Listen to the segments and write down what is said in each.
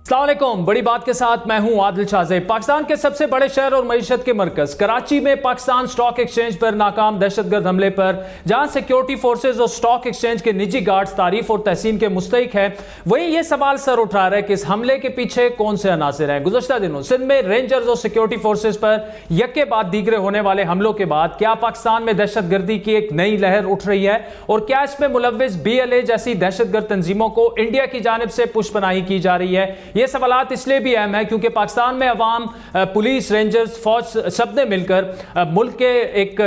अस्सलाम वालेकुम। बड़ी बात के साथ मैं हूं आदिल शाहज़ेब। पाकिस्तान के सबसे बड़े शहर और मईशत के मरकज कराची में पाकिस्तान स्टॉक एक्सचेंज पर नाकाम दहशतगर्द हमले पर जहां सिक्योरिटी फोर्सेज और स्टॉक एक्सचेंज के निजी गार्ड्स तारीफ और तहसीन के मुस्तहिक है, वहीं यह सवाल सर उठा रहा है कि इस हमले के पीछे कौन से अनासिर हैं। गुज़श्ता दिनों सिंध में रेंजर्स और सिक्योरिटी फोर्सेज पर यके बाद दीगरे होने वाले हमलों के बाद क्या पाकिस्तान में दहशतगर्दी की एक नई लहर उठ रही है और क्या इसमें मुलव्विस BLA जैसी दहशतगर्द तंजीमों को इंडिया की जानिब से पुष्पनाही की जा रही है। ये सवालात इसलिए भी अहम है क्योंकि पाकिस्तान में अवाम, पुलिस, रेंजर्स, फौज सब ने मिलकर मुल्क के एक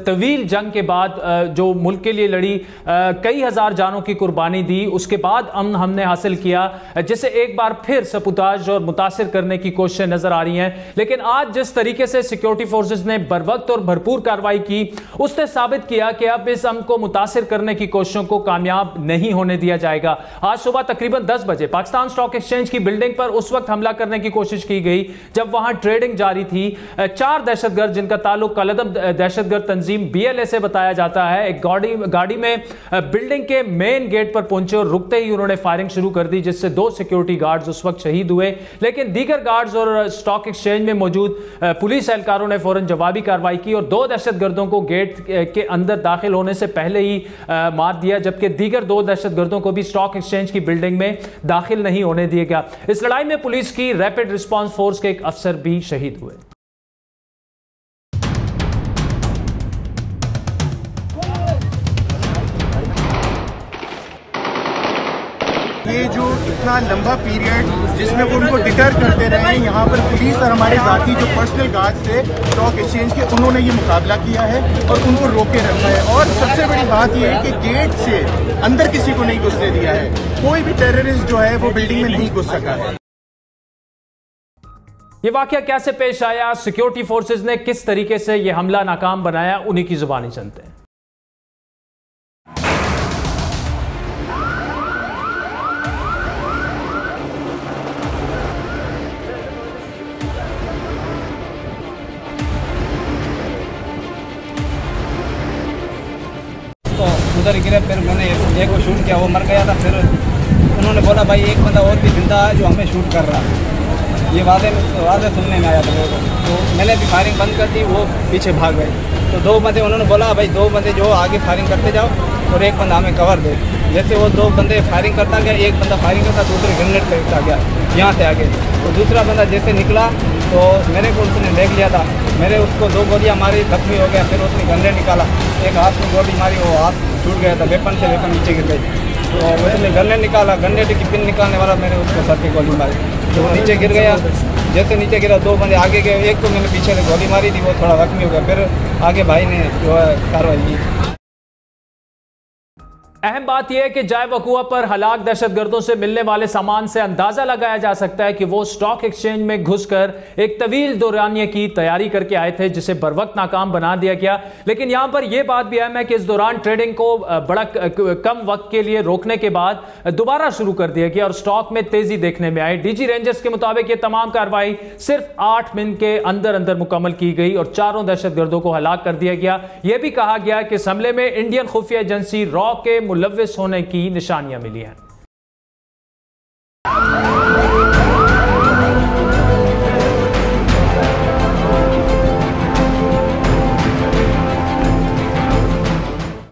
तवील जंग के बाद जो मुल्क के लिए लड़ी, कई हजार जानों की कुर्बानी दी, उसके बाद अमन हमने हासिल किया, जिसे एक बार फिर सपुताज और मुतासिर करने की कोशिशें नजर आ रही हैं। लेकिन आज जिस तरीके से सिक्योरिटी फोर्सेज ने बरवक्त और भरपूर कार्रवाई की, उसने साबित किया कि अब इस अमन को मुतासिर करने की कोशिशों को कामयाब नहीं होने दिया जाएगा। आज सुबह तकरीबन 10 बजे पाकिस्तान स्टॉक एक्सचेंज की बिल्डिंग पर उस वक्त हमला करने की कोशिश की गई जब वहां ट्रेडिंग जारी थी। 4 दहशतगर्द जिनका ताल्लुक कलदम दहशतगर्द तंजीम BLA से बताया जाता है, एक गाड़ी में बिल्डिंग के मेन गेट पर पहुंचे और रुकते ही उन्होंने फायरिंग शुरू कर दी, जिससे 2 सिक्योरिटी गार्ड्स उस वक्त शहीद हुए। लेकिन दीगर गार्ड्स और स्टॉक एक्सचेंज में मौजूद पुलिस एहलकारों ने फौरन जवाबी कार्रवाई की और 2 दहशतगर्दों को गेट के अंदर दाखिल होने से पहले ही मार दिया, जबकि दीगर 2 दहशतगर्दों को भी स्टॉक एक्सचेंज की बिल्डिंग में दाखिल नहीं होने दिया गया। इस लड़ाई में पुलिस की रैपिड रिस्पांस फोर्स के एक अफसर भी शहीद हुए। ये जो इतना लंबा पीरियड जिसमें वो उनको डिटर करते रहे, यहाँ पर पुलिस और हमारे साथी जो पर्सनल गार्ड्स थे स्टॉक एक्सचेंज के, उन्होंने ये मुकाबला किया है और उनको रोके रखा है। और सबसे बड़ी बात ये है कि गेट से अंदर किसी को नहीं घुसने दिया है, कोई भी टेररिस्ट जो है वो बिल्डिंग में नहीं घुस सका है। ये वाकया कैसे पेश आया, सिक्योरिटी फोर्सेज ने किस तरीके से यह हमला नाकाम बनाया, उन्हीं की जुबानी सुनते हैं। तो उधर गिरे, फिर मैंने एक को शूट किया, वो मर गया था। फिर उन्होंने बोला भाई एक बंदा और भी जिंदा है जो हमें शूट कर रहा है। ये वादे सुनने में आया था लोगों को, तो मैंने भी फायरिंग बंद कर दी, वो पीछे भाग गए। तो 2 बंदे, उन्होंने बोला भाई 2 बंदे जो आगे फायरिंग करते जाओ और एक बंदा हमें कवर दे। जैसे वो 2 बंदे फायरिंग करता गया, एक बंदा फायरिंग करता, दूसरे ग्रेनेड फेंकता गया यहाँ से आगे। तो दूसरा बंदा जैसे निकला तो मेरे को उसने देख लिया था, मेरे उसको 2 गोलियाँ मारी, जख्मी हो गया। फिर उसने ग्रेनेड निकाला, एक हाथ में गोली मारी, वो हाथ टूट गया था, वेपन से वेपन नीचे गिर गई। तो उसने ग्रेनेड निकाला, ग्रेनेड की पिन निकालने वाला मेरे उसको सर की गोली मारी, तो वो नीचे गिर गया। जैसे नीचे गिरा 2 बंदे आगे गए, एक को मैंने पीछे से गोली मारी थी, वो थोड़ा जख्मी हो गया। फिर आगे भाई ने जो है कार्रवाई की। अहम बात यह है कि जाए वकूआ पर हलाक दहशतगर्दों से मिलने वाले सामान से अंदाजा लगाया जा सकता है कि वो स्टॉक एक्सचेंज में घुसकर एक तवील दौरानिये की तैयारी करके आए थे, जिसे बर वक्त नाकाम बना दिया गया। लेकिन यहां पर यह बात भी अहम है कि इस दौरान ट्रेडिंग को बड़ा कम वक्त के लिए रोकने के बाद दोबारा शुरू कर दिया गया और स्टॉक में तेजी देखने में आई। DG रेंजर्स के मुताबिक यह तमाम कार्रवाई सिर्फ 8 मिनट के अंदर मुकम्मल की गई और 4 दहशतगर्दों को हलाक कर दिया गया। यह भी कहा गया कि इस हमले में इंडियन खुफिया एजेंसी रॉ के मुलव्विस होने की निशानियां मिली हैं।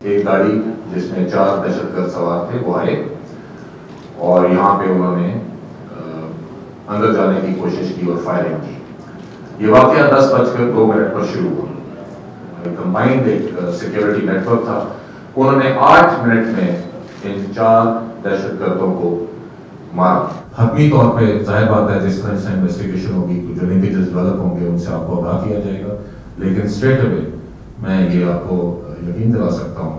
एक गाड़ी जिसमें 4 दहशतगर्द सवार थे वो आए और यहाँ पे उन्होंने अंदर जाने की कोशिश की और फायरिंग की। ये वाकया 10:02 पर शुरू हुआ। कंबाइंड एक सिक्योरिटी नेटवर्क था। उन्होंने 8 मिनट में इन 4 दहशतगर्दों को मारा। हतमी तौर पे जाहिर बात है जिस तरह से इन्वेस्टिगेशन होगी तो जो इमेजेस डेवलप होंगे उनसे आपको आगाह किया जाएगा, लेकिन स्ट्रेट अवे मैं ये आपको यकीन दिला सकता हूँ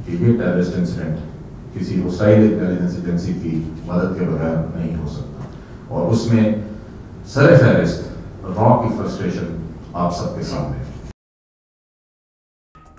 कि ये टेररिस्ट इंसिडेंट किसी होस्टाइल इंटेलिजेंस एजेंसी की मदद के बगैर नहीं हो सकता और उसमें सरफहरिस्त रॉ की फ्रस्ट्रेशन आप सबके सामने।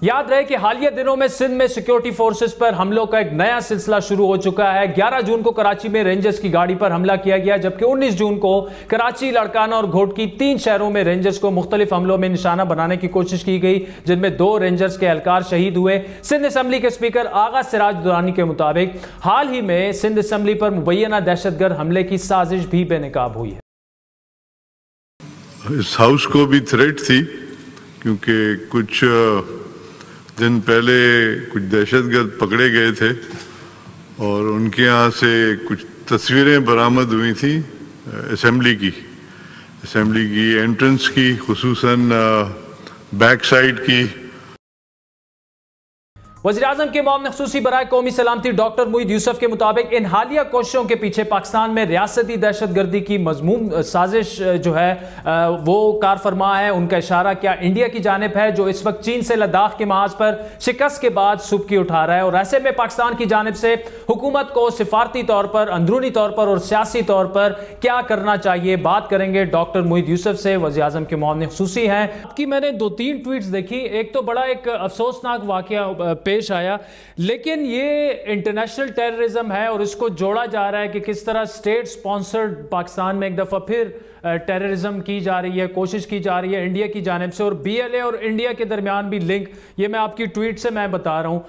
याद रहे कि हालिया दिनों में सिंध में सिक्योरिटी फोर्सेस पर हमलों का एक नया सिलसिला शुरू हो चुका है। 11 जून को कराची में रेंजर्स की गाड़ी पर हमला किया गया, जबकि 19 जून को कराची, लड़काना और घोटकी 3 शहरों में रेंजर्स को मुख्तलिफ हमलों में निशाना बनाने की कोशिश की गई, जिनमें 2 रेंजर्स के एहलकार शहीद हुए। सिंध असम्बली के स्पीकर आगा सिराज दुरानी के मुताबिक हाल ही में सिंध असम्बली पर मुबैना दहशतगर्द हमले की साजिश भी बेनकाब हुई है। इस हाउस को भी थ्रेट थी, क्योंकि कुछ दिन पहले कुछ दहशतगर्द पकड़े गए थे और उनके यहाँ से कुछ तस्वीरें बरामद हुई थी असेंबली की एंट्रेंस की, खुसूसन बैक साइड की। वज़ीर-ए-आज़म के मुआविन ख़ुसूसी बराए कौमी सलामती डॉक्टर मुईद यूसुफ के मुताबिक इन हालिया कोशिशों के पीछे पाकिस्तान में रियासती दहशतगर्दी की मज़मूम साजिश जो है वो कार फरमा है। उनका इशारा क्या इंडिया की जानिब है, जो इस वक्त चीन से लद्दाख के महाज पर शिकस्त के बाद सुबकी उठा रहा है। और ऐसे में पाकिस्तान की जानिब से हुकूमत को सिफारती तौर पर, अंदरूनी तौर पर और सियासी तौर पर क्या करना चाहिए, बात करेंगे डॉक्टर मुईद यूसुफ से। वज़ीर-ए-आज़म के मुआविन ख़ुसूसी हैं। आपकी मैंने 2-3 ट्वीट्स देखी, एक तो बड़ा एक अफसोसनाक वाक़या पेश आया, लेकिन ये इंटरनेशनल टेररिज्म है और इसको जोड़ा जा रहा है कि किस तरह स्टेट स्पॉन्सर्ड पाकिस्तान में एक दफ़ा फिर टेररिज्म की जा रही है, कोशिश की जा रही है इंडिया की जानिब से, और BLA और इंडिया के दरमियान भी लिंक, ये मैं आपकी ट्वीट से मैं बता रहा हूँ।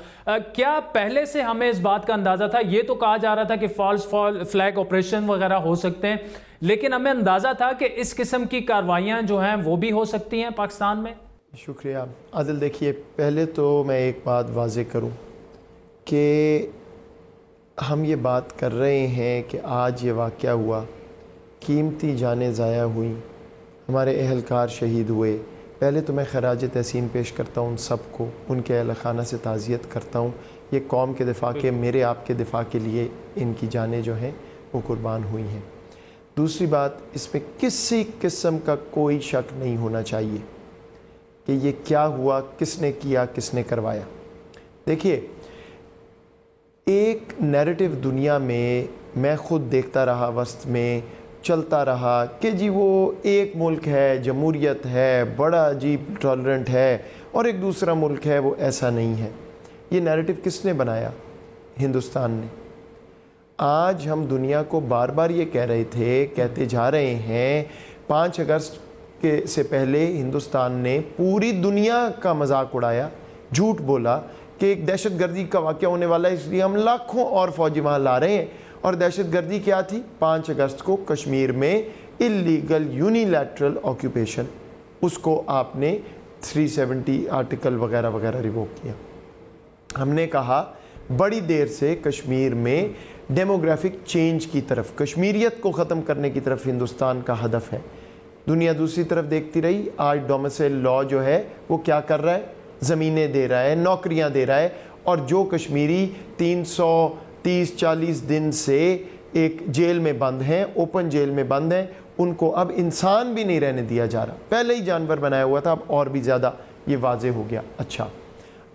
क्या पहले से हमें इस बात का अंदाज़ा था? ये तो कहा जा रहा था कि फॉल्स फ्लैग ऑपरेशन वगैरह हो सकते हैं, लेकिन हमें अंदाज़ा था कि इस किस्म की कार्रवाइयाँ जो हैं वो भी हो सकती हैं पाकिस्तान में। शुक्रिया आदिल। देखिए, पहले तो मैं एक बात वाज़े करूं कि हम ये बात कर रहे हैं कि आज ये वाक़या हुआ, कीमती जानें ज़ाया हुई, हमारे अहलकार शहीद हुए। पहले तो मैं खराज तहसीन पेश करता हूँ उन सब को, उनके अहल खाना से ताज़ियत करता हूँ। ये कौम के दिफा के, मेरे आपके दिफा के लिए इनकी जानें जो हैं वो कुर्बान हुई हैं। दूसरी बात, इसमें किसी किस्म का कोई शक नहीं होना चाहिए कि ये क्या हुआ, किसने किया, किसने करवाया। देखिए, एक नैरेटिव दुनिया में मैं ख़ुद देखता रहा, वस्त में चलता रहा कि जी वो एक मुल्क है, जमहूरियत है, बड़ा अजीब टॉलरेंट है, और एक दूसरा मुल्क है वो ऐसा नहीं है। ये नैरेटिव किसने बनाया? हिंदुस्तान ने। आज हम दुनिया को बार बार ये कह रहे थे, कहते जा रहे हैं, 5 अगस्त के से पहले हिंदुस्तान ने पूरी दुनिया का मजाक उड़ाया, झूठ बोला कि एक दहशतगर्दी का वाक़या होने वाला है, इसलिए हम लाखों और फौजी वहाँ ला रहे हैं। और दहशतगर्दी क्या थी? 5 अगस्त को कश्मीर में इलीगल यूनिलैटरल ऑक्यूपेशन, उसको आपने 370 आर्टिकल वगैरह वगैरह रिवोक किया। हमने कहा बड़ी देर से कश्मीर में डेमोग्राफिक चेंज की तरफ, कश्मीरियत को ख़त्म करने की तरफ हिंदुस्तान का हदफ है। दुनिया दूसरी तरफ देखती रही। आज डोमिसाइल लॉ जो है वो क्या कर रहा है? ज़मीनें दे रहा है, नौकरियां दे रहा है, और जो कश्मीरी 330-40 दिन से एक जेल में बंद हैं, ओपन जेल में बंद हैं, उनको अब इंसान भी नहीं रहने दिया जा रहा। पहले ही जानवर बनाया हुआ था, अब और भी ज़्यादा ये वाज़े हो गया। अच्छा,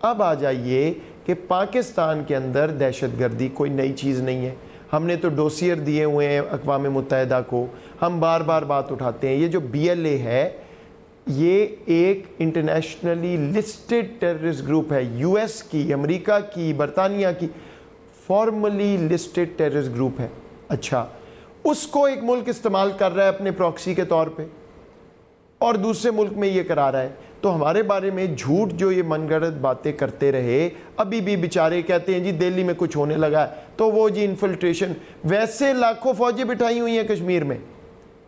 अब आ जाइए कि पाकिस्तान के अंदर दहशतगर्दी कोई नई चीज़ नहीं है। हमने तो डोसियर दिए हुए हैं अक़वाम मुत्तहिदा को, हम बार बार बात उठाते हैं। ये जो BLA है, ये एक इंटरनेशनली लिस्टेड टेररिस्ट ग्रुप है, US की, अमेरिका की, बरतानिया की फॉर्मली लिस्टेड टेररिस्ट ग्रुप है। अच्छा, उसको एक मुल्क इस्तेमाल कर रहा है अपने प्रॉक्सी के तौर पे, और दूसरे मुल्क में ये करा रहा है। तो हमारे बारे में झूठ जो ये मनगढ़ंत बातें करते रहे, अभी भी बेचारे कहते हैं जी दिल्ली में कुछ होने लगा है, तो वो जी इन्फिल्ट्रेशन, वैसे लाखों फौजी बिठाई हुई हैं कश्मीर में,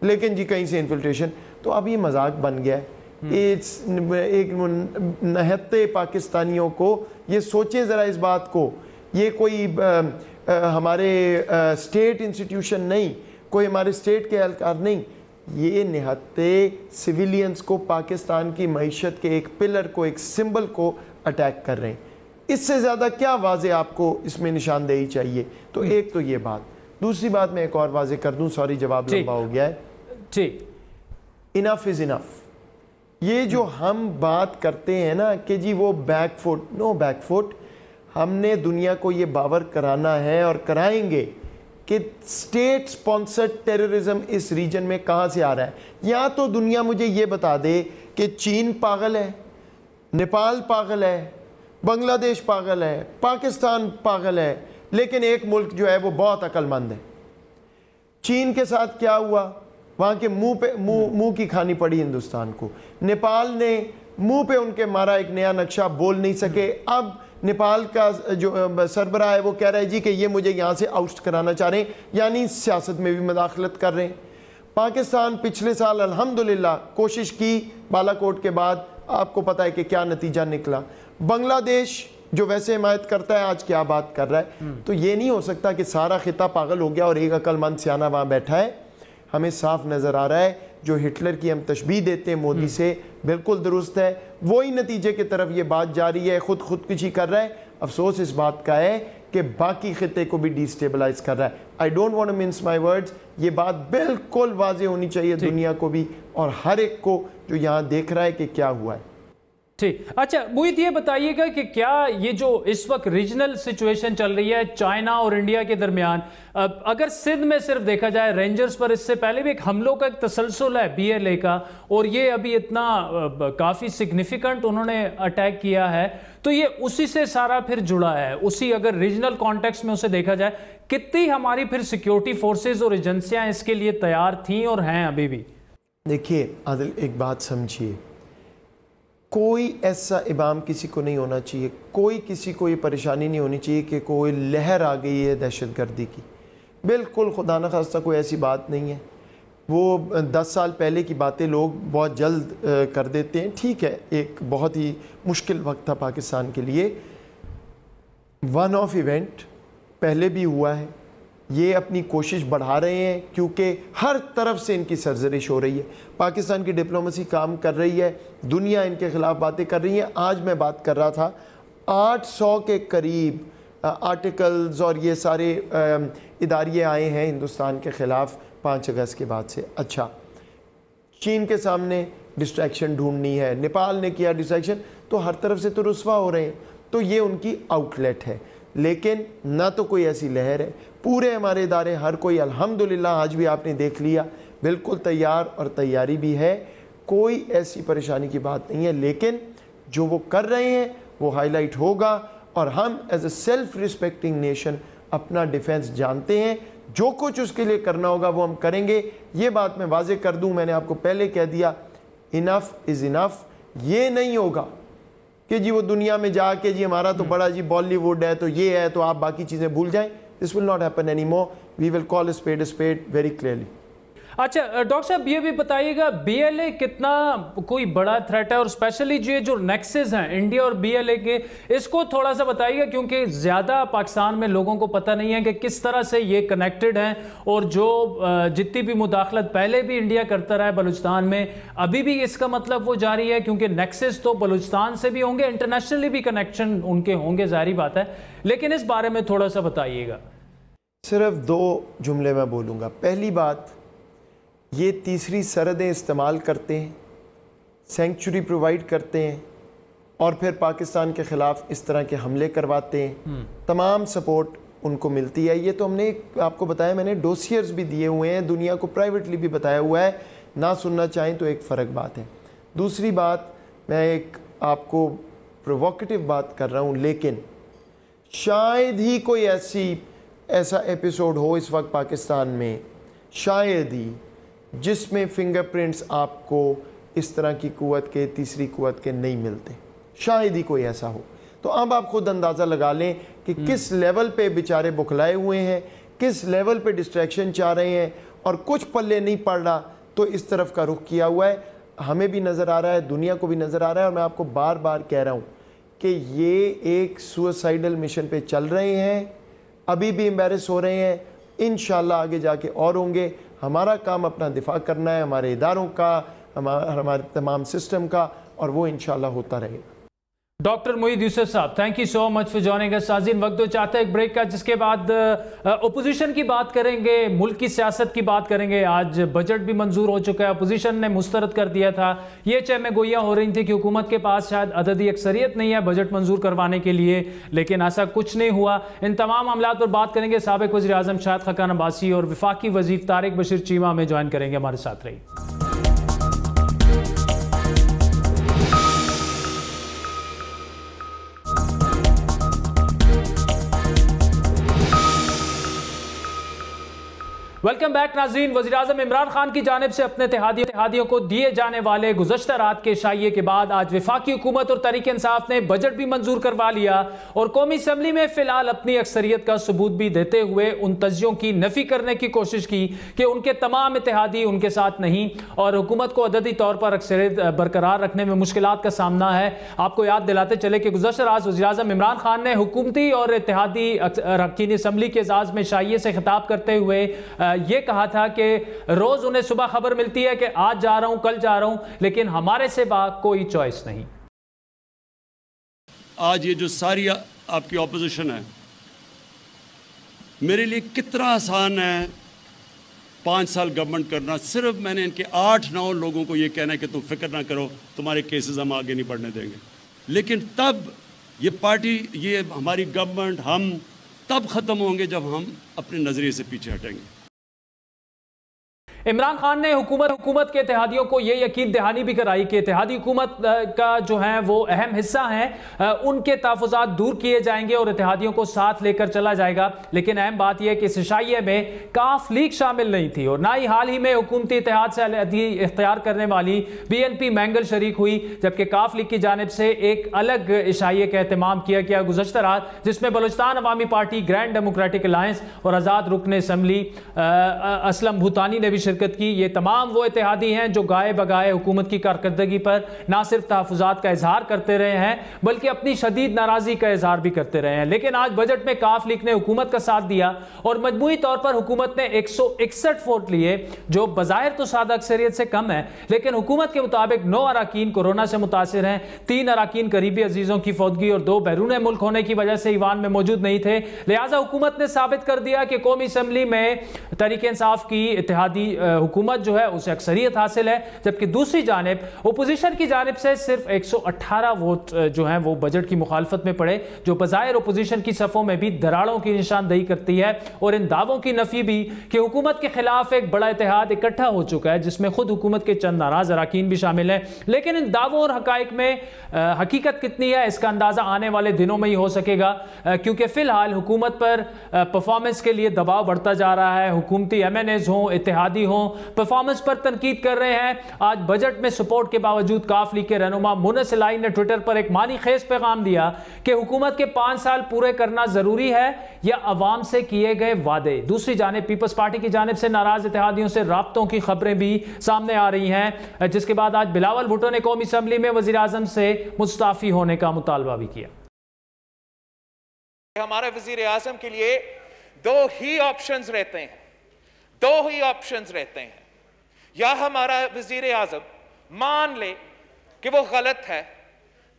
लेकिन जी कहीं से इन्फिल्ट्रेशन। तो अब ये मजाक बन गया है। एक नहत्ते पाकिस्तानियों को ये सोचें ज़रा इस बात को, ये कोई हमारे स्टेट इंस्टीट्यूशन नहीं, कोई हमारे स्टेट के एहलकार नहीं, ये निहत्ते सिविलियंस को, पाकिस्तान की मईशत के एक पिलर को, एक सिंबल को अटैक कर रहे हैं। इससे ज़्यादा क्या वाज़े आपको इसमें निशानदेही चाहिए? तो एक तो ये बात। दूसरी बात मैं एक और वाज़े कर दूं, सॉरी जवाब लंबा हो गया है। ठीक, इनफ इज़ इनफ। ये जो हम बात करते हैं ना कि जी वो बैकफुट, नो बैकफुट। हमने दुनिया को ये बावर कराना है और कराएंगे कि स्टेट स्पॉन्सर्ड टेररिज्म इस रीजन में कहाँ से आ रहा है। या तो दुनिया मुझे ये बता दे कि चीन पागल है, नेपाल पागल है, बांग्लादेश पागल है, पाकिस्तान पागल है, लेकिन एक मुल्क जो है वो बहुत अक्लमंद है। चीन के साथ क्या हुआ, वहाँ के मुंह की खानी पड़ी हिंदुस्तान को। नेपाल ने मुंह पे उनके मारा एक नया नक्शा, बोल नहीं सके। अब नेपाल का जो सरबराह है वो कह रहा है जी कि ये मुझे यहाँ से आउट कराना चाह रहे हैं, यानी सियासत में भी मदाखलत कर रहे हैं। पाकिस्तान पिछले साल अल्हम्दुलिल्लाह कोशिश की, बालाकोट के बाद आपको पता है कि क्या नतीजा निकला। बांग्लादेश जो वैसे हिमायत करता है आज क्या बात कर रहा है। तो ये नहीं हो सकता कि सारा खिता पागल हो गया और एक अक्लमंद सियाना वहाँ बैठा है। हमें साफ नज़र आ रहा है जो हिटलर की हम तशबीह देते हैं मोदी से, बिल्कुल दुरुस्त है। वही नतीजे की तरफ ये बात जा रही है, खुदकुशी कर रहा है। अफसोस इस बात का है कि बाकी खिते को भी डिस्टेबलाइज कर रहा है। I don't want to mince my words, ये बात बिल्कुल वाज़ेह होनी चाहिए दुनिया को भी और हर एक को जो यहाँ देख रहा है कि क्या हुआ है। ठीक, अच्छा मोहित ये बताइएगा कि क्या ये जो इस वक्त रीजनल सिचुएशन चल रही है चाइना और इंडिया के दरमियान, अगर सिंध में सिर्फ देखा जाए रेंजर्स पर इससे पहले भी एक हमलों का एक तसलसल है BLA का, और ये अभी इतना काफ़ी सिग्निफिकेंट उन्होंने अटैक किया है, तो ये उसी से सारा फिर जुड़ा है। उसी अगर रीजनल कॉन्टेक्स्ट में उसे देखा जाए, कितनी हमारी फिर सिक्योरिटी फोर्सेज और एजेंसियां इसके लिए तैयार थीं और हैं अभी भी? देखिए आदिल, एक बात समझिए, कोई ऐसा इबाम किसी को नहीं होना चाहिए, कोई किसी को ये परेशानी नहीं होनी चाहिए कि कोई लहर आ गई है दहशतगर्दी की। बिल्कुल खुदा न खास्ता कोई ऐसी बात नहीं है। वो 10 साल पहले की बातें लोग बहुत जल्द कर देते हैं। ठीक है, एक बहुत ही मुश्किल वक्त था पाकिस्तान के लिए, वन ऑफ इवेंट पहले भी हुआ है। ये अपनी कोशिश बढ़ा रहे हैं क्योंकि हर तरफ से इनकी सरजरिश हो रही है। पाकिस्तान की डिप्लोमेसी काम कर रही है, दुनिया इनके ख़िलाफ़ बातें कर रही है। आज मैं बात कर रहा था 800 के करीब आर्टिकल्स और ये सारे इदारे आए हैं हिंदुस्तान के ख़िलाफ़ 5 अगस्त के बाद से। अच्छा, चीन के सामने डिस्ट्रैक्शन ढूंढनी है, नेपाल ने किया डिस्ट्रैक्शन, तो हर तरफ से तो रुस्वा हो रहे हैं। तो ये उनकी आउटलेट है, लेकिन ना तो कोई ऐसी लहर है। पूरे हमारे इदारे हर कोई अल्हम्दुलिल्लाह आज भी आपने देख लिया बिल्कुल तैयार और तैयारी भी है, कोई ऐसी परेशानी की बात नहीं है। लेकिन जो वो कर रहे हैं वो हाईलाइट होगा और हम as a self respecting nation अपना डिफेंस जानते हैं। जो कुछ उसके लिए करना होगा वो हम करेंगे। ये बात मैं वाजे कर दूं, मैंने आपको पहले कह दिया, इनफ इज़ इनफ। ये नहीं होगा कि जी वो दुनिया में जाके जी हमारा तो बड़ा जी बॉलीवुड है तो ये है तो आप बाकी चीज़ें भूल जाएं। This will not happen any more. We will call spade very clearly. अच्छा डॉक्टर साहब ये भी बताइएगा, BLA कितना कोई बड़ा थ्रेट है, और स्पेशली जो नेक्सेस हैं इंडिया और BLA के, इसको थोड़ा सा बताइएगा, क्योंकि ज़्यादा पाकिस्तान में लोगों को पता नहीं है कि किस तरह से ये कनेक्टेड हैं, और जो जितनी भी मुदाखलत पहले भी इंडिया करता रहा है बलूचिस्तान में, अभी भी इसका मतलब वो जारी है, क्योंकि नेक्सेस तो बलूचिस्तान से भी होंगे, इंटरनेशनली भी कनेक्शन उनके होंगे, जारी बात है। लेकिन इस बारे में थोड़ा सा बताइएगा। सिर्फ 2 जुमले मैं बोलूँगा। पहली बात, ये तीसरी सरहदें इस्तेमाल करते हैं, सेंचुरी प्रोवाइड करते हैं और फिर पाकिस्तान के ख़िलाफ़ इस तरह के हमले करवाते हैं। तमाम सपोर्ट उनको मिलती है। ये तो हमने आपको बताया, मैंने डोसियर्स भी दिए हुए हैं, दुनिया को प्राइवेटली भी बताया हुआ है। ना सुनना चाहें तो एक फ़र्क बात है। दूसरी बात, मैं एक आपको प्रोवोकेटिव बात कर रहा हूँ, लेकिन शायद ही कोई ऐसा एपिसोड हो इस वक्त पाकिस्तान में, शायद ही, जिसमें फिंगरप्रिंट्स आपको इस तरह की कुव्वत के, तीसरी कुव्वत के नहीं मिलते। शायद ही कोई ऐसा हो। तो अब आप खुद अंदाज़ा लगा लें कि किस लेवल पे बेचारे बुखलाए हुए हैं, किस लेवल पे डिस्ट्रैक्शन चाह रहे हैं, और कुछ पल्ले नहीं पड़ रहा तो इस तरफ का रुख किया हुआ है। हमें भी नज़र आ रहा है, दुनिया को भी नज़र आ रहा है, और मैं आपको बार बार कह रहा हूँ कि ये एक सुसाइडल मिशन पे चल रहे हैं, अभी भी एम्बैरेस हो रहे हैं, इंशाल्लाह आगे जाके और होंगे। हमारा काम अपना दिफा करना है, हमारे इदारों का, हमारे तमाम सिस्टम का, और वो इंशाल्लाह होता रहेगा। डॉक्टर मोहित यूसुफ साहब, thank you so much for joining us. साजिन वक्त दो चाहते हैं एक ब्रेक का, जिसके बाद ओपोजिशन की बात करेंगे, मुल्क की सियासत की बात करेंगे। आज बजट भी मंजूर हो चुका है, अपोजिशन ने मुस्तरद कर दिया था। ये चहमें गोइयाँ हो रही थी कि हुकूमत के पास शायद अददी अक्सरियत नहीं है बजट मंजूर करवाने के लिए, लेकिन ऐसा कुछ नहीं हुआ। इन तमाम मामलात पर बात करेंगे। साबिक वज़ीर आज़म शाहिद खकान अब्बासी और वफाकी वज़ीर तारिक बशीर चीमा हमें ज्वाइन करेंगे। हमारे साथ रहिए। वेलकम बैक नाज़रीन। वज़ीर-ए-आज़म इमरान खान की जानिब से अपने इत्तेहादियों को दिए जाने वाले गुज़श्ता रात के शाइए के बाद आज वफाकी हुकूमत और तहरीक इंसाफ ने बजट भी मंजूर करवा लिया और कौमी असम्बली में फिलहाल अपनी अक्सरियत का सबूत भी देते हुए उन तजियों की नफी करने की कोशिश की कि उनके तमाम इत्तेहादी उनके साथ नहीं और हुकूमत को अददी तौर पर अक्सरियत बरकरार रखने में मुश्किलात का सामना है। आपको याद दिलाते चले कि गुज़श्ता रात वज़ीर-ए-आज़म इमरान खान ने हुकूमती और इत्तेहादी अरकान असम्बली के एजाज़ में शाइए से खिताब करते हुए ये कहा था कि रोज उन्हें सुबह खबर मिलती है कि आज जा रहा हूं, कल जा रहा हूं, लेकिन हमारे सिवा कोई चॉइस नहीं। आज ये जो सारी आपकी ऑपोजिशन है, मेरे लिए कितना आसान है 5 साल गवर्नमेंट करना। सिर्फ मैंने इनके 8-9 लोगों को ये कहना है कि तुम फिक्र ना करो, तुम्हारे केसेस हम आगे नहीं बढ़ने देंगे। लेकिन तब ये पार्टी, ये हमारी गवर्नमेंट, हम तब ख़त्म होंगे जब हम अपने नज़रिए से पीछे हटेंगे। इमरान खान ने हुकूमत के इत्तेहादियों को यह यकीन दहानी भी कराई कि इत्तेहादी हुकूमत का जो है वो अहम हिस्सा है, उनके तहफ़्फ़ुज़ात दूर किए जाएंगे और इत्तेहादियों को साथ लेकर चला जाएगा। लेकिन अहम बात यह कि इस शाइए में काफ लीग शामिल नहीं थी और ना ही हाल ही में हुकूमती इत्तेहाद से अलहदगी इख्तियार करने वाली BNP मैंगल शरीक हुई, जबकि काफ लीग की जानिब से एक अलग शाइए का एहतमाम किया गया गुज़श्ता रात, जिसमें बलूचिस्तान अवामी पार्टी, ग्रैंड डेमोक्रेटिक अलायंस और आज़ाद रुकन असम्बली असलम भूतानी ने भी शिरकत की। ये तमाम वो इत्तेहादी हैं जो गाए बगाए हुकूमत की कारकर्दगी पर ना सिर्फ तहफ़्फ़ुज़ात का इजहार करते रहे हैं बल्कि अपनी शदीद नाराज़गी का इजहार भी करते रहे हैं। लेकिन आज बजट में काफ लीग ने हुकूमत का साथ दिया और मजमूई तौर पर हुकूमत ने 161 वोट लिए, जो बज़ाहिर तो सादा अक्सरियत से कम है, लेकिन हुकूमत के मुताबिक 9 अराकीन कोरोना से मुतासिर हैं, 3 अराकीन करीबी अजीज़ों की फौतगी और 2 बैरून मुल्क होने की वजह से ईवान में मौजूद नहीं थे। लिहाजा हुकूमत ने साबित कर दिया कि कौमी असम्बली में तहरीक इंसाफ की इत्तेहादी हुकूमत जो है उसे अक्सरियत हासिल है, जबकि दूसरी जानिब अपोजिशन की जानिब से सिर्फ 118 वोट जो हैं वो बजट की मुखालफत में पड़े, जो बज़ाहिर अपोजिशन की सफ़ों में भी दरारों की निशानदही करती है और इन दावों की नफी भी कि हुकूमत के खिलाफ एक बड़ा इत्तेहाद इकट्ठा हो चुका है, जिसमें खुद हुकूमत के चंद नाराज अराकीन भी शामिल हैं। लेकिन इन दावों और हकाइक में हकीकत कितनी है, इसका अंदाजा आने वाले दिनों में ही हो सकेगा, क्योंकि फिलहाल हुकूमत पर परफॉर्मेंस के लिए दबाव बढ़ता जा रहा है। हुकूमती MNAs हों, इत्तेहादी हों, परफॉर्मेंस पर तनकीद कर रहे हैं। आज बजट में सपोर्ट के बावजूद काफ लीग के रहनुमा मुनस इलाही ने ट्विटर पर एक मानी खेज पैगाम दिया कि हुकूमत के 5 साल पूरे करना जरूरी है या अवाम से किए गए वादे। दूसरी जानिब पीपल्स पार्टी की जानिब से नाराज इत्तेहादियों से राब्तों की खबरें भी सामने आ रही हैं, जिसके बाद आज बिलावल भुट्टो ने कौमी असम्बली में वज़ीर-ए-आज़म से मुस्ताफ़ी होने का मुतालबा भी किया। हमारे वज़ीर-ए-आज़म के लिए 2 ही ऑप्शंस रहते हैं, 2 ही ऑप्शंस रहते हैं। या हमारा वज़ीर-ए-आज़म मान ले कि वो गलत है,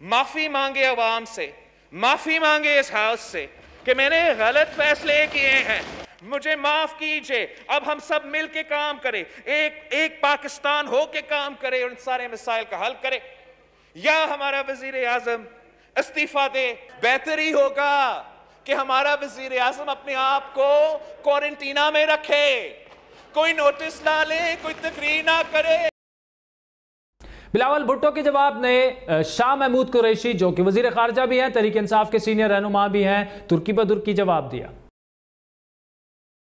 माफी मांगे अवाम से, माफी मांगे इस हाउस से कि मैंने गलत फैसले किए हैं, मुझे माफ कीजिए, अब हम सब मिल के काम करें, एक पाकिस्तान हो के काम करें और इन सारे मसाइल का हल करें। या हमारा वज़ीर-ए-आज़म इस्तीफा दे। बेहतर ही होगा कि हमारा वज़ीर-ए-आज़म अपने आप को क्वारंटीना में रखे, कोई नोटिस ना ले, कोई तकरीर ना करे। बिलावल भुट्टो के जवाब ने शाह महमूद कुरैशी, जो कि वजीर खारजा भी हैं, तहरीक इंसाफ के सीनियर रहनुमा भी हैं, तुर्की बदुर्की जवाब दिया।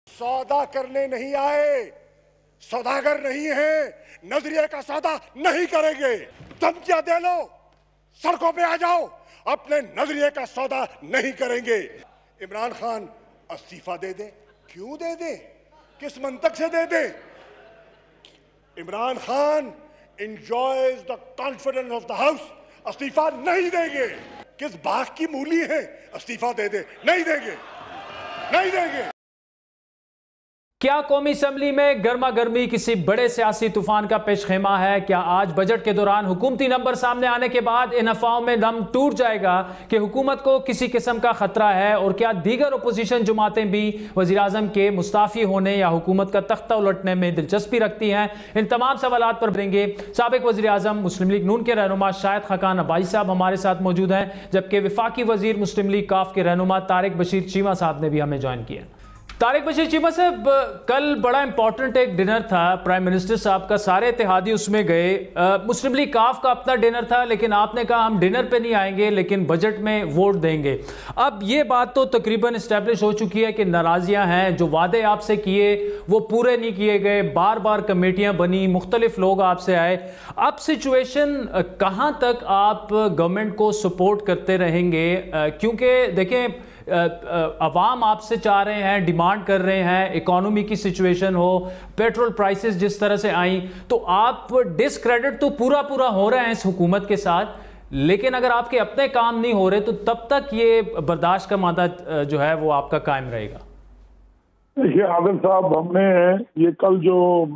सौदा करने नहीं आए, सौदागर नहीं है, नजरिए का सौदा नहीं करेंगे। धमकियां दे लो, सड़कों पे आ जाओ, अपने नजरिए का सौदा नहीं करेंगे। इमरान खान इस्तीफा दे दे, क्यों दे दे, किस मंतक से दे दे? Imran Khan enjoys the confidence of the house, इस्तीफा नहीं देंगे। किस बाग की मूली है, इस्तीफा दे दे, नहीं देंगे, नहीं देंगे। क्या कौमी असम्बली में गर्मा गर्मी किसी बड़े सियासी तूफान का पेशखेमा है? क्या आज बजट के दौरान हुकूमती नंबर सामने आने के बाद इन अफवाहों में दम टूट जाएगा कि हुकूमत को किसी किस्म का खतरा है? और क्या दीगर अपोजिशन जमातें भी वज़ीर-ए-आज़म के मुस्ताफ़ी होने या हुकूमत का तख्ता उलटने में दिलचस्पी रखती हैं? इन तमाम सवालात पर बढ़ेंगे। साबिक वज़ीर-ए-आज़म मुस्लिम लीग नून के रहनुमा शाहिद खाकान अब्बासी साहब हमारे साथ मौजूद हैं, जबकि वफाकी वज़ीर मुस्लिम लीग काफ के रहनुमा तारिक बशीर चीमा साहब ने भी हमें ज्वाइन किया। तारिक बशीर चीमा साहब, कल बड़ा इंपॉर्टेंट एक डिनर था प्राइम मिनिस्टर साहब का, सारे इत्तेहादी उसमें गए। मुस्लिम लीग काफ का अपना डिनर था, लेकिन आपने कहा हम डिनर पे नहीं आएंगे लेकिन बजट में वोट देंगे। अब ये बात तो तकरीबन इस्टेब्लिश हो चुकी है कि नाराजियां हैं, जो वादे आपसे किए वो पूरे नहीं किए गए, बार बार कमेटियां बनी, मुख्तलिफ लोग आपसे आए। अब सिचुएशन कहाँ तक आप गवर्नमेंट को सपोर्ट करते रहेंगे? क्योंकि देखें अवाम आपसे चाह रहे हैं, डिमांड कर रहे हैं, इकोनॉमी की सिचुएशन हो, पेट्रोल प्राइसेस जिस तरह से आई, तो आप डिसक्रेडिट तो पूरा हो रहे हैं इस हुकूमत के साथ, लेकिन अगर आपके अपने काम नहीं हो रहे तो तब तक ये बर्दाश्त का मादा जो है वो आपका कायम रहेगा। देखिए आदिल साहब, हमने ये कल जो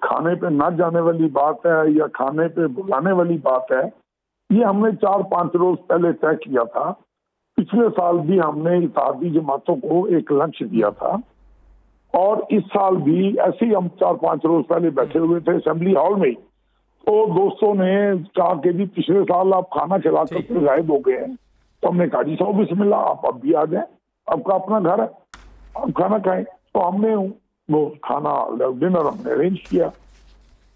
खाने पे ना जाने वाली बात है या खाने पे बुलाने वाली बात है, ये हमने 4-5 रोज पहले तय किया था। पिछले साल भी हमने इत्तेहादी जमातों को एक लक्ष्य दिया था और इस साल भी ऐसे ही हम 4-5 रोज पहले बैठे हुए थे असेंबली हॉल में, तो दोस्तों ने कहा कि जी पिछले साल आप खाना खिलाकर फिर गायब हो गए हैं, तो हमने कहा जी साहब बिस्मिल्लाह, आप अब भी आ जाए, आपका अपना घर है, आप खाना खाएं। तो हमने वो खाना डिनर हमने अरेंज किया।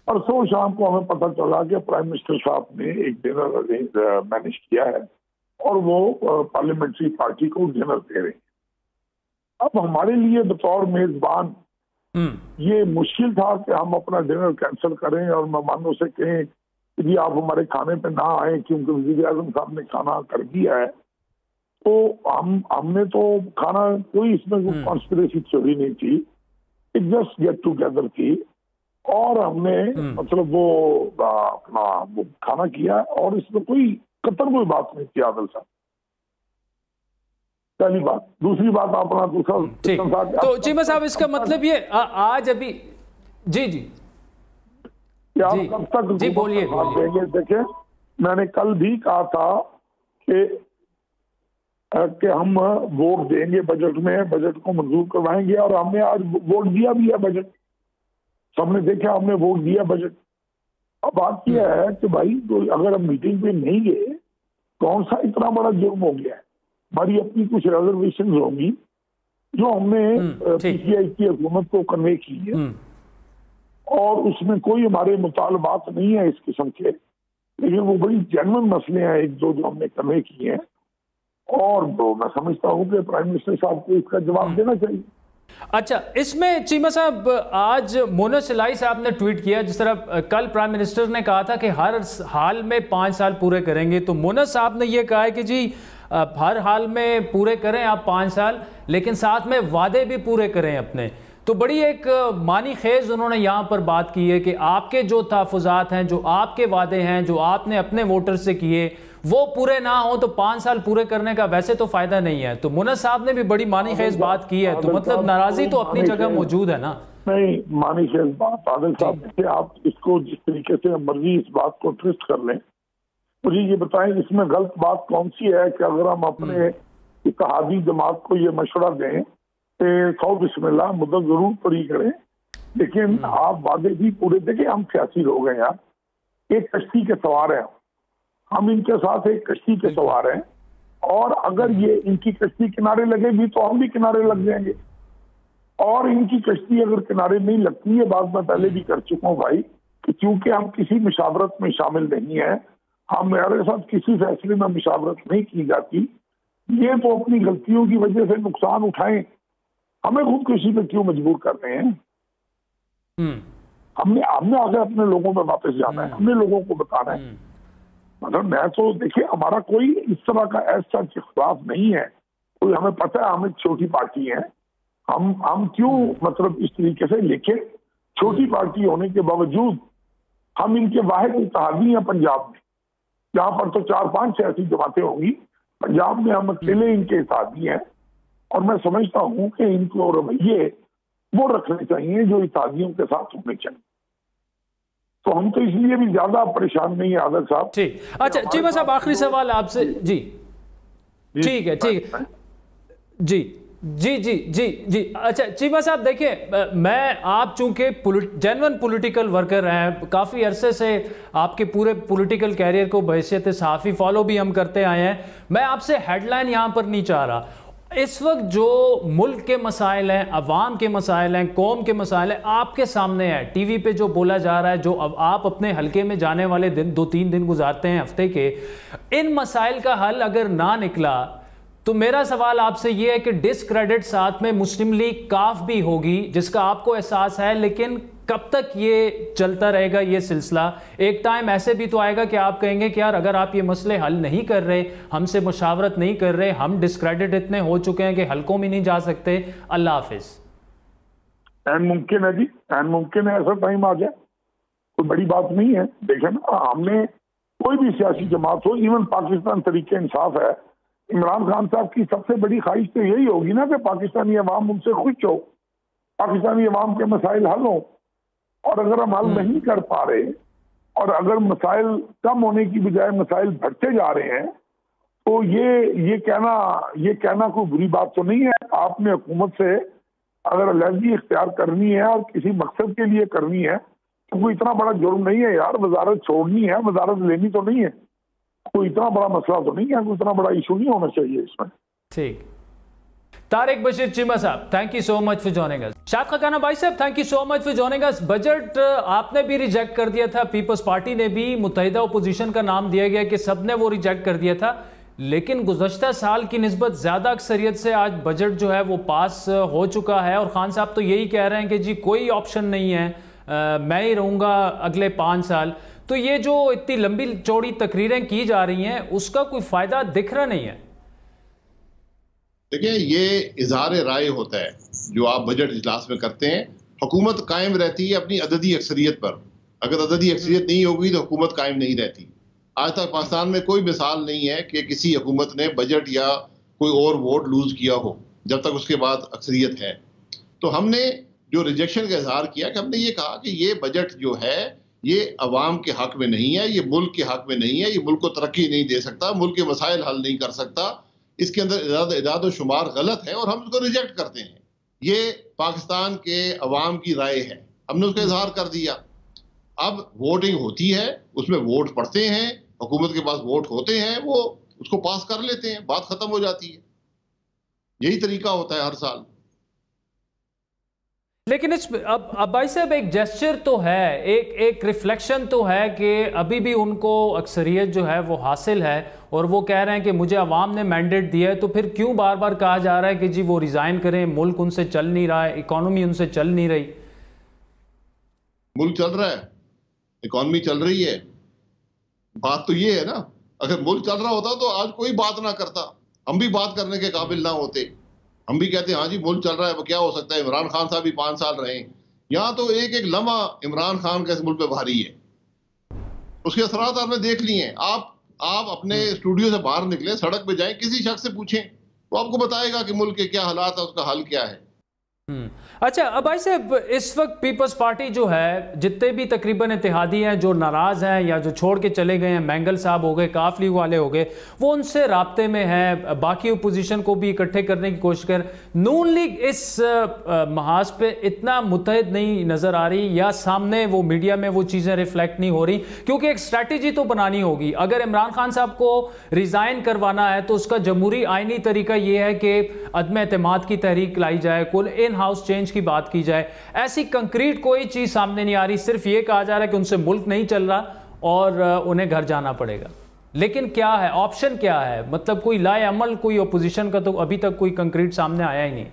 परसों शाम को हमें पता चला कि प्राइम मिनिस्टर साहब ने एक डिनर मैनेज किया है और वो पार्लियामेंट्री पार्टी को डिनर दे रहे हैं। अब हमारे लिए बतौर मेजबान ये मुश्किल था कि हम अपना डिनर कैंसिल करें और मेहमानों से कहें कि जी आप हमारे खाने पे ना आए क्योंकि वज़ीर आज़म साहब ने खाना कर दिया है। तो हमने तो खाना, कोई इसमें कोई कॉन्स्पिरेसी थ्योरी नहीं थी, इट जस्ट गेट टूगेदर थी और हमने मतलब वो अपना वो खाना किया और इसमें कोई कतर कोई बात नहीं थी आदिल साहब। पहली बात। दूसरी बात अपना दूसरा तो चीमा साहब, इसका मतलब ये आज अभी जी कब तक जी बोलिए। देखिए मैंने कल भी कहा था कि हम वोट देंगे बजट में, बजट को मंजूर करवाएंगे और हमने आज वोट दिया भी है बजट, सबने देखा हमने वोट दिया बजट। अब बात यह है कि भाई तो अगर हम मीटिंग पे नहीं गए, कौन सा इतना बड़ा जुर्म हो गया है? हमारी अपनी कुछ रिजर्वेशन होंगी जो हमने पीटीआई की हुकूमत को कन्वे की है और उसमें कोई हमारे मुतालबात नहीं है इस किस्म के, लेकिन वो बड़ी जेन्युइन मसले हैं एक दो जो हमने कन्वे किए हैं और मैं समझता हूँ कि प्राइम मिनिस्टर साहब को इसका जवाब देना चाहिए। अच्छा, इसमें चीमा साहब आज मोनस इलाही साहब ने ट्वीट किया, जिस तरह कल प्राइम मिनिस्टर ने कहा था कि हर हाल में 5 साल पूरे करेंगे, तो मोनस साहब ने यह कहा है कि जी हर हाल में पूरे करें आप 5 साल, लेकिन साथ में वादे भी पूरे करें अपने। तो बड़ी एक मानी खेज उन्होंने यहाँ पर बात की है कि आपके जो तहफ़्फ़ुज़ात हैं, जो आपके वादे हैं, जो आपने अपने वोटर से किए, वो पूरे ना हो तो 5 साल पूरे करने का वैसे तो फायदा नहीं है। तो मुनस साहब ने भी बड़ी मानी खेज बात की है, तो मतलब नाराजगी तो अपनी जगह मौजूद है ना? नहीं, मानी खेज बात आदिल साहब, देखिए आप इसको जिस तरीके से मर्जी इस बात को ट्विस्ट कर लें, मुझे ये बताएं इसमें गलत बात कौन सी है कि अगर हम अपने इत्तेहादी जमात को ये मशवरा दें कि 100 बिस्मिल्लाह मुद्दत जरूर पूरी करें, लेकिन आप वादे भी पूरे। देखिए हम 86 लोग हैं यार, एक कश्ती के सवार हैं, हम इनके साथ एक कश्ती के सवार हैं और अगर ये इनकी कश्ती किनारे लगेगी तो हम भी किनारे लग जाएंगे, और इनकी कश्ती अगर किनारे नहीं लगती, ये बात मैं पहले भी कर चुका हूँ भाई, कि क्योंकि हम किसी मुशावरत में शामिल नहीं है, हमारे साथ किसी फैसले में मुशावरत नहीं की जाती, ये तो अपनी गलतियों की वजह से नुकसान उठाएं, हमें खुदकुशी पे क्यों मजबूर कर रहे हैं? हमने आगे अपने लोगों में वापस जाना है, हमने लोगों को बताना है। मतलब मैं तो देखिए हमारा कोई इस तरह का ऐसा इख्तिलाफ नहीं है, कोई हमें पता है हम एक छोटी पार्टी है, हम क्यों मतलब इस तरीके से, लेकिन छोटी पार्टी होने के बावजूद हम इनके वाहिद इत्तेहादी हैं पंजाब में, जहाँ पर तो 4-5 सियासी जमातें होंगी, पंजाब में हम अकेले इनके इत्तेहादी हैं और मैं समझता हूँ कि इनको रवैये वो रखने चाहिए जो इत्तेहादियों के साथ होने चाहिए। तो हम तो इसलिए भी ज्यादा परेशान नहीं है आदर साहब। ठीक, अच्छा चीमा साहब आखिरी सवाल आपसे। जी ठीक है, ठीक है जी जी जी जी जी। अच्छा चीमा साहब देखिए, मैं आप चूंकि जेन्युइन पॉलिटिकल वर्कर हैं, काफ़ी अरसे से आपके पूरे पॉलिटिकल कैरियर को बहैसियत सहाफ़ी फॉलो भी हम करते आए हैं, मैं आपसे हेडलाइन यहाँ पर नहीं चाह रहा। इस वक्त जो मुल्क के मसाइल हैं, अवाम के मसाइल हैं, कौम के मसाइल हैं, आपके सामने है। टीवी पे जो बोला जा रहा है, जो अब आप अपने हल्के में जाने वाले दिन 2-3 दिन गुजारते हैं हफ्ते के, इन मसाइल का हल अगर ना निकला तो मेरा सवाल आपसे ये है कि डिसक्रेडिट साथ में मुस्लिम लीग काफ भी होगी, जिसका आपको एहसास है, लेकिन कब तक ये चलता रहेगा ये सिलसिला? एक टाइम ऐसे भी तो आएगा कि आप कहेंगे कि यार अगर आप ये मसले हल नहीं कर रहे, हमसे मुशावरत नहीं कर रहे, हम डिस्क्रेडिट इतने हो चुके हैं कि हलकों में नहीं जा सकते, अल्लाह हाफिज। ऐन मुमकिन है जी, ऐन मुमकिन है ऐसा टाइम आ जाए, कोई बड़ी बात नहीं है। देखें ना, हमने कोई भी सियासी जमात हो, इवन पाकिस्तान तरीके इंसाफ है, इमरान खान साहब की सबसे बड़ी ख्वाहिश तो यही होगी ना कि पाकिस्तानी अवाम उनसे खुश हो, पाकिस्तानी अवाम के मसाइल हल हों। और अगर हम हल नहीं कर पा रहे और अगर मसाइल कम होने की बजाय मसाइल बढ़ते जा रहे हैं, तो ये कहना कोई बुरी बात तो नहीं है। आपने हुकूमत से अगर अलर्जी इख्तियार करनी है और किसी मकसद के लिए करनी है तो कोई इतना बड़ा जुर्म नहीं है यार, वजारत छोड़नी है, वजारत लेनी तो नहीं है, कोई इतना बड़ा मसला तो नहीं है, कोई इतना बड़ा इशू नहीं होना चाहिए इसमें। ठीक। तारिक बशीर चीमा साहब, thank you so much for joining अस। शाद खकाना भाई साहब, thank you so much for joining us. Budget आपने भी रिजेक्ट कर दिया था, पीपल्स पार्टी ने भी, मुत्तहिदा अपोजिशन का नाम दिया गया कि सबने वो रिजेक्ट कर दिया था, लेकिन गुज़श्ता साल की निस्बत ज़्यादा अक्सरियत से आज बजट जो है वो पास हो चुका है। और खान साहब तो यही कह रहे हैं कि जी कोई ऑप्शन नहीं है, मैं ही रहूँगा अगले 5 साल। तो ये जो इतनी लंबी चौड़ी तकरीरें की जा रही हैं, उसका कोई फ़ायदा दिख रहा नहीं है। देखिए, ये इजहार राय होता है जो आप बजट इजलास में करते हैं। हुकूमत कायम रहती है अपनी अददी अक्सरियत पर, अगर अददी अक्सरियत नहीं होगी तो हुकूमत कायम नहीं रहती। आज तक पाकिस्तान में कोई मिसाल नहीं है कि किसी हुकूमत ने बजट या कोई और वोट लूज किया हो जब तक उसके बाद अक्सरियत है। तो हमने जो रिजेक्शन का इजहार किया कि हमने ये कहा कि ये बजट जो है ये अवाम के हक में नहीं है, ये मुल्क के हक में नहीं है, ये मुल्क को तरक्की नहीं दे सकता, मुल्क के मसाइल हल नहीं कर सकता, इसके अंदर इदाद व शुमार गलत है और हम इसको रिजेक्ट करते हैं। ये पाकिस्तान के अवाम की राय है, हमने उसका इजहार कर दिया। अब वोटिंग होती है, उसमें वोट पड़ते हैं, हुकूमत के पास वोट होते हैं, वो उसको पास कर लेते हैं, बात खत्म हो जाती है। यही तरीका होता है हर साल। लेकिन इस अब भाई साहब एक जेस्चर तो है, एक रिफ्लेक्शन तो है कि अभी भी उनको अक्सरियत जो है वो हासिल है और वो कह रहे हैं कि मुझे अवाम ने मैंडेट दिया है। तो फिर क्यों बार बार कहा जा रहा है कि जी वो रिजाइन करें, मुल्क उनसे चल नहीं रहा है, इकॉनमी उनसे चल नहीं रही? मुल्क चल रहा है, इकॉनमी चल रही है। बात तो ये है ना, अगर मुल्क चल रहा होता तो आज कोई बात ना करता, हम भी बात करने के काबिल ना होते। हम भी कहते हैं हाँ जी मुल्क चल रहा है, क्या हो सकता है, इमरान खान साहब भी 5 साल रहे। यहाँ तो एक एक लम्हा इमरान खान का इस मुल्क पे भारी है, उसके असरात आपने देख लिए हैं। आप अपने स्टूडियो से बाहर निकले, सड़क पे जाएं, किसी शख्स से पूछें तो आपको बताएगा कि मुल्क के क्या हालात है, उसका हल क्या है। अच्छा, अब भाई साहब इस वक्त पीपल्स पार्टी जो है, जितने भी तकरीबन इत्तेहादी हैं जो नाराज़ हैं या जो छोड़ के चले गए हैं, मैंगल साहब हो गए, काफ लीग वाले हो गए, वो उनसे राब्ते में है, बाकी अपोजिशन को भी इकट्ठे करने की कोशिश कर। नून लीग इस महाज पे इतना मुतहद नहीं नज़र आ रही, या सामने वो मीडिया में वो चीज़ें रिफ्लेक्ट नहीं हो रही, क्योंकि एक स्ट्रैटेजी तो बनानी होगी। अगर इमरान खान साहब को रिज़ाइन करवाना है तो उसका जमहूरी आइनी तरीका ये है कि अदम एतमाद की तहरीक लाई जाए, कुल इन हाउस चेंज की बात की जाए। ऐसी कंक्रीट कोई चीज सामने नहीं आ रही, सिर्फ ये कहा जा रहा है कि उनसे मुल्क नहीं चल रहा और उन्हें घर जाना पड़ेगा। लेकिन क्या है ऑप्शन, क्या है मतलब कोई लाए अमल, कोई अपोजिशन का तो अभी तक कोई कंक्रीट सामने आया ही नहीं।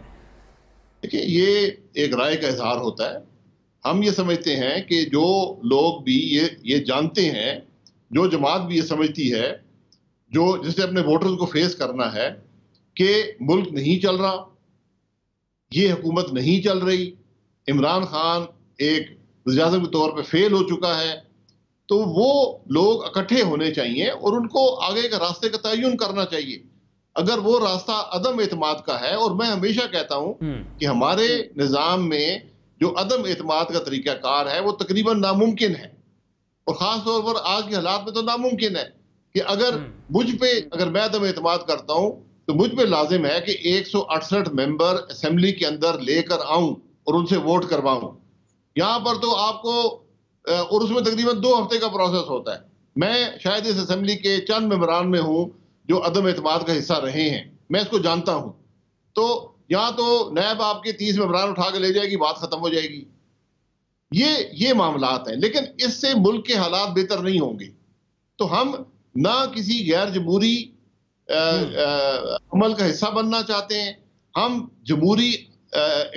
देखिए, ये एक राय का इजहार होता है। हम ये समझते हैं कि जो लोग भी ये जानते हैं, जो जमात भी ये समझती है, जो जिसने अपने वोटर्स को फेस करना है कि मुल्क नहीं चल रहा, ये हुकूमत नहीं चल रही, इमरान खान एक वज़ीर-ए-आज़म के तौर पे फेल हो चुका है, तो वो लोग इकट्ठे होने चाहिए और उनको आगे का रास्ते का तयन करना चाहिए। अगर वो रास्ता अदम एतमाद का है, और मैं हमेशा कहता हूं कि हमारे निज़ाम में जो अदम एतमाद का तरीक़ाकार है वो तकरीबन नामुमकिन है, और ख़ास तौर पर आज के हालात में तो नामुमकिन है कि अगर मैं अदम एतमाद करता हूं तो मुझ पे लाजिम है कि 168 मेंबर असेंबली के अंदर लेकर आऊं और उनसे वोट करवाऊं। यहां पर तो आपको, और उसमें तकरीबन 2 हफ्ते का प्रोसेस होता है। मैं शायद इस असेंबली के चंद मेंबरान में हूं जो अदम एतमाद का हिस्सा रहे हैं, मैं इसको जानता हूं। तो यहाँ तो नैब आपके 30 मेंबरान उठा के ले जाएगी, बात खत्म हो जाएगी। ये मामलात हैं, लेकिन इससे मुल्क के हालात बेहतर नहीं होंगे। तो हम ना किसी गैर जमहूरी अमल का हिस्सा बनना चाहते हैं। हम जमहूरी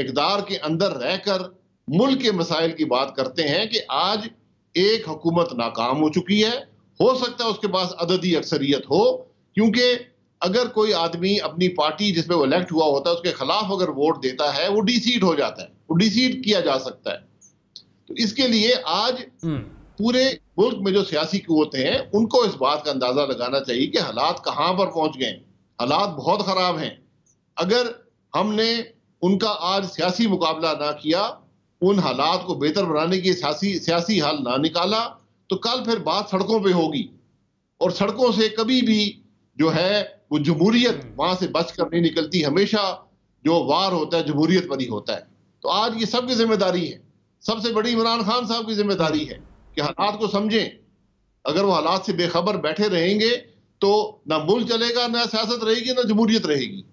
इक़दार के अंदर रहकर मुल्क के मसाइल की बात करते हैं कि आज एक हुकूमत नाकाम हो चुकी है, हो सकता है उसके पास अददी अक्सरियत हो, क्योंकि अगर कोई आदमी अपनी पार्टी जिसमें वो इलेक्ट हुआ होता है उसके खिलाफ अगर वोट देता है वो डिसीट हो जाता है, वो डिसीट किया जा सकता है। तो इसके लिए आज पूरे मुल्क में जो सियासी कुव्वतें हैं उनको इस बात का अंदाजा लगाना चाहिए कि हालात कहां पर पहुंच गए। हालात बहुत खराब हैं। अगर हमने उनका आज सियासी मुकाबला ना किया, उन हालात को बेहतर बनाने की सियासी हल ना निकाला, तो कल फिर बात सड़कों पे होगी, और सड़कों से कभी भी जो है वो जमहूरियत वहां से बचकर नहीं निकलती। हमेशा जो वार होता है जमहूरियत पर ही होता है। तो आज ये सबकी जिम्मेदारी है, सबसे बड़ी इमरान खान साहब की जिम्मेदारी है कि हालात को समझें। अगर वो हालात से बेखबर बैठे रहेंगे तो ना मुल्क चलेगा, ना सियासत रहेगी, ना जमहूरियत रहेगी।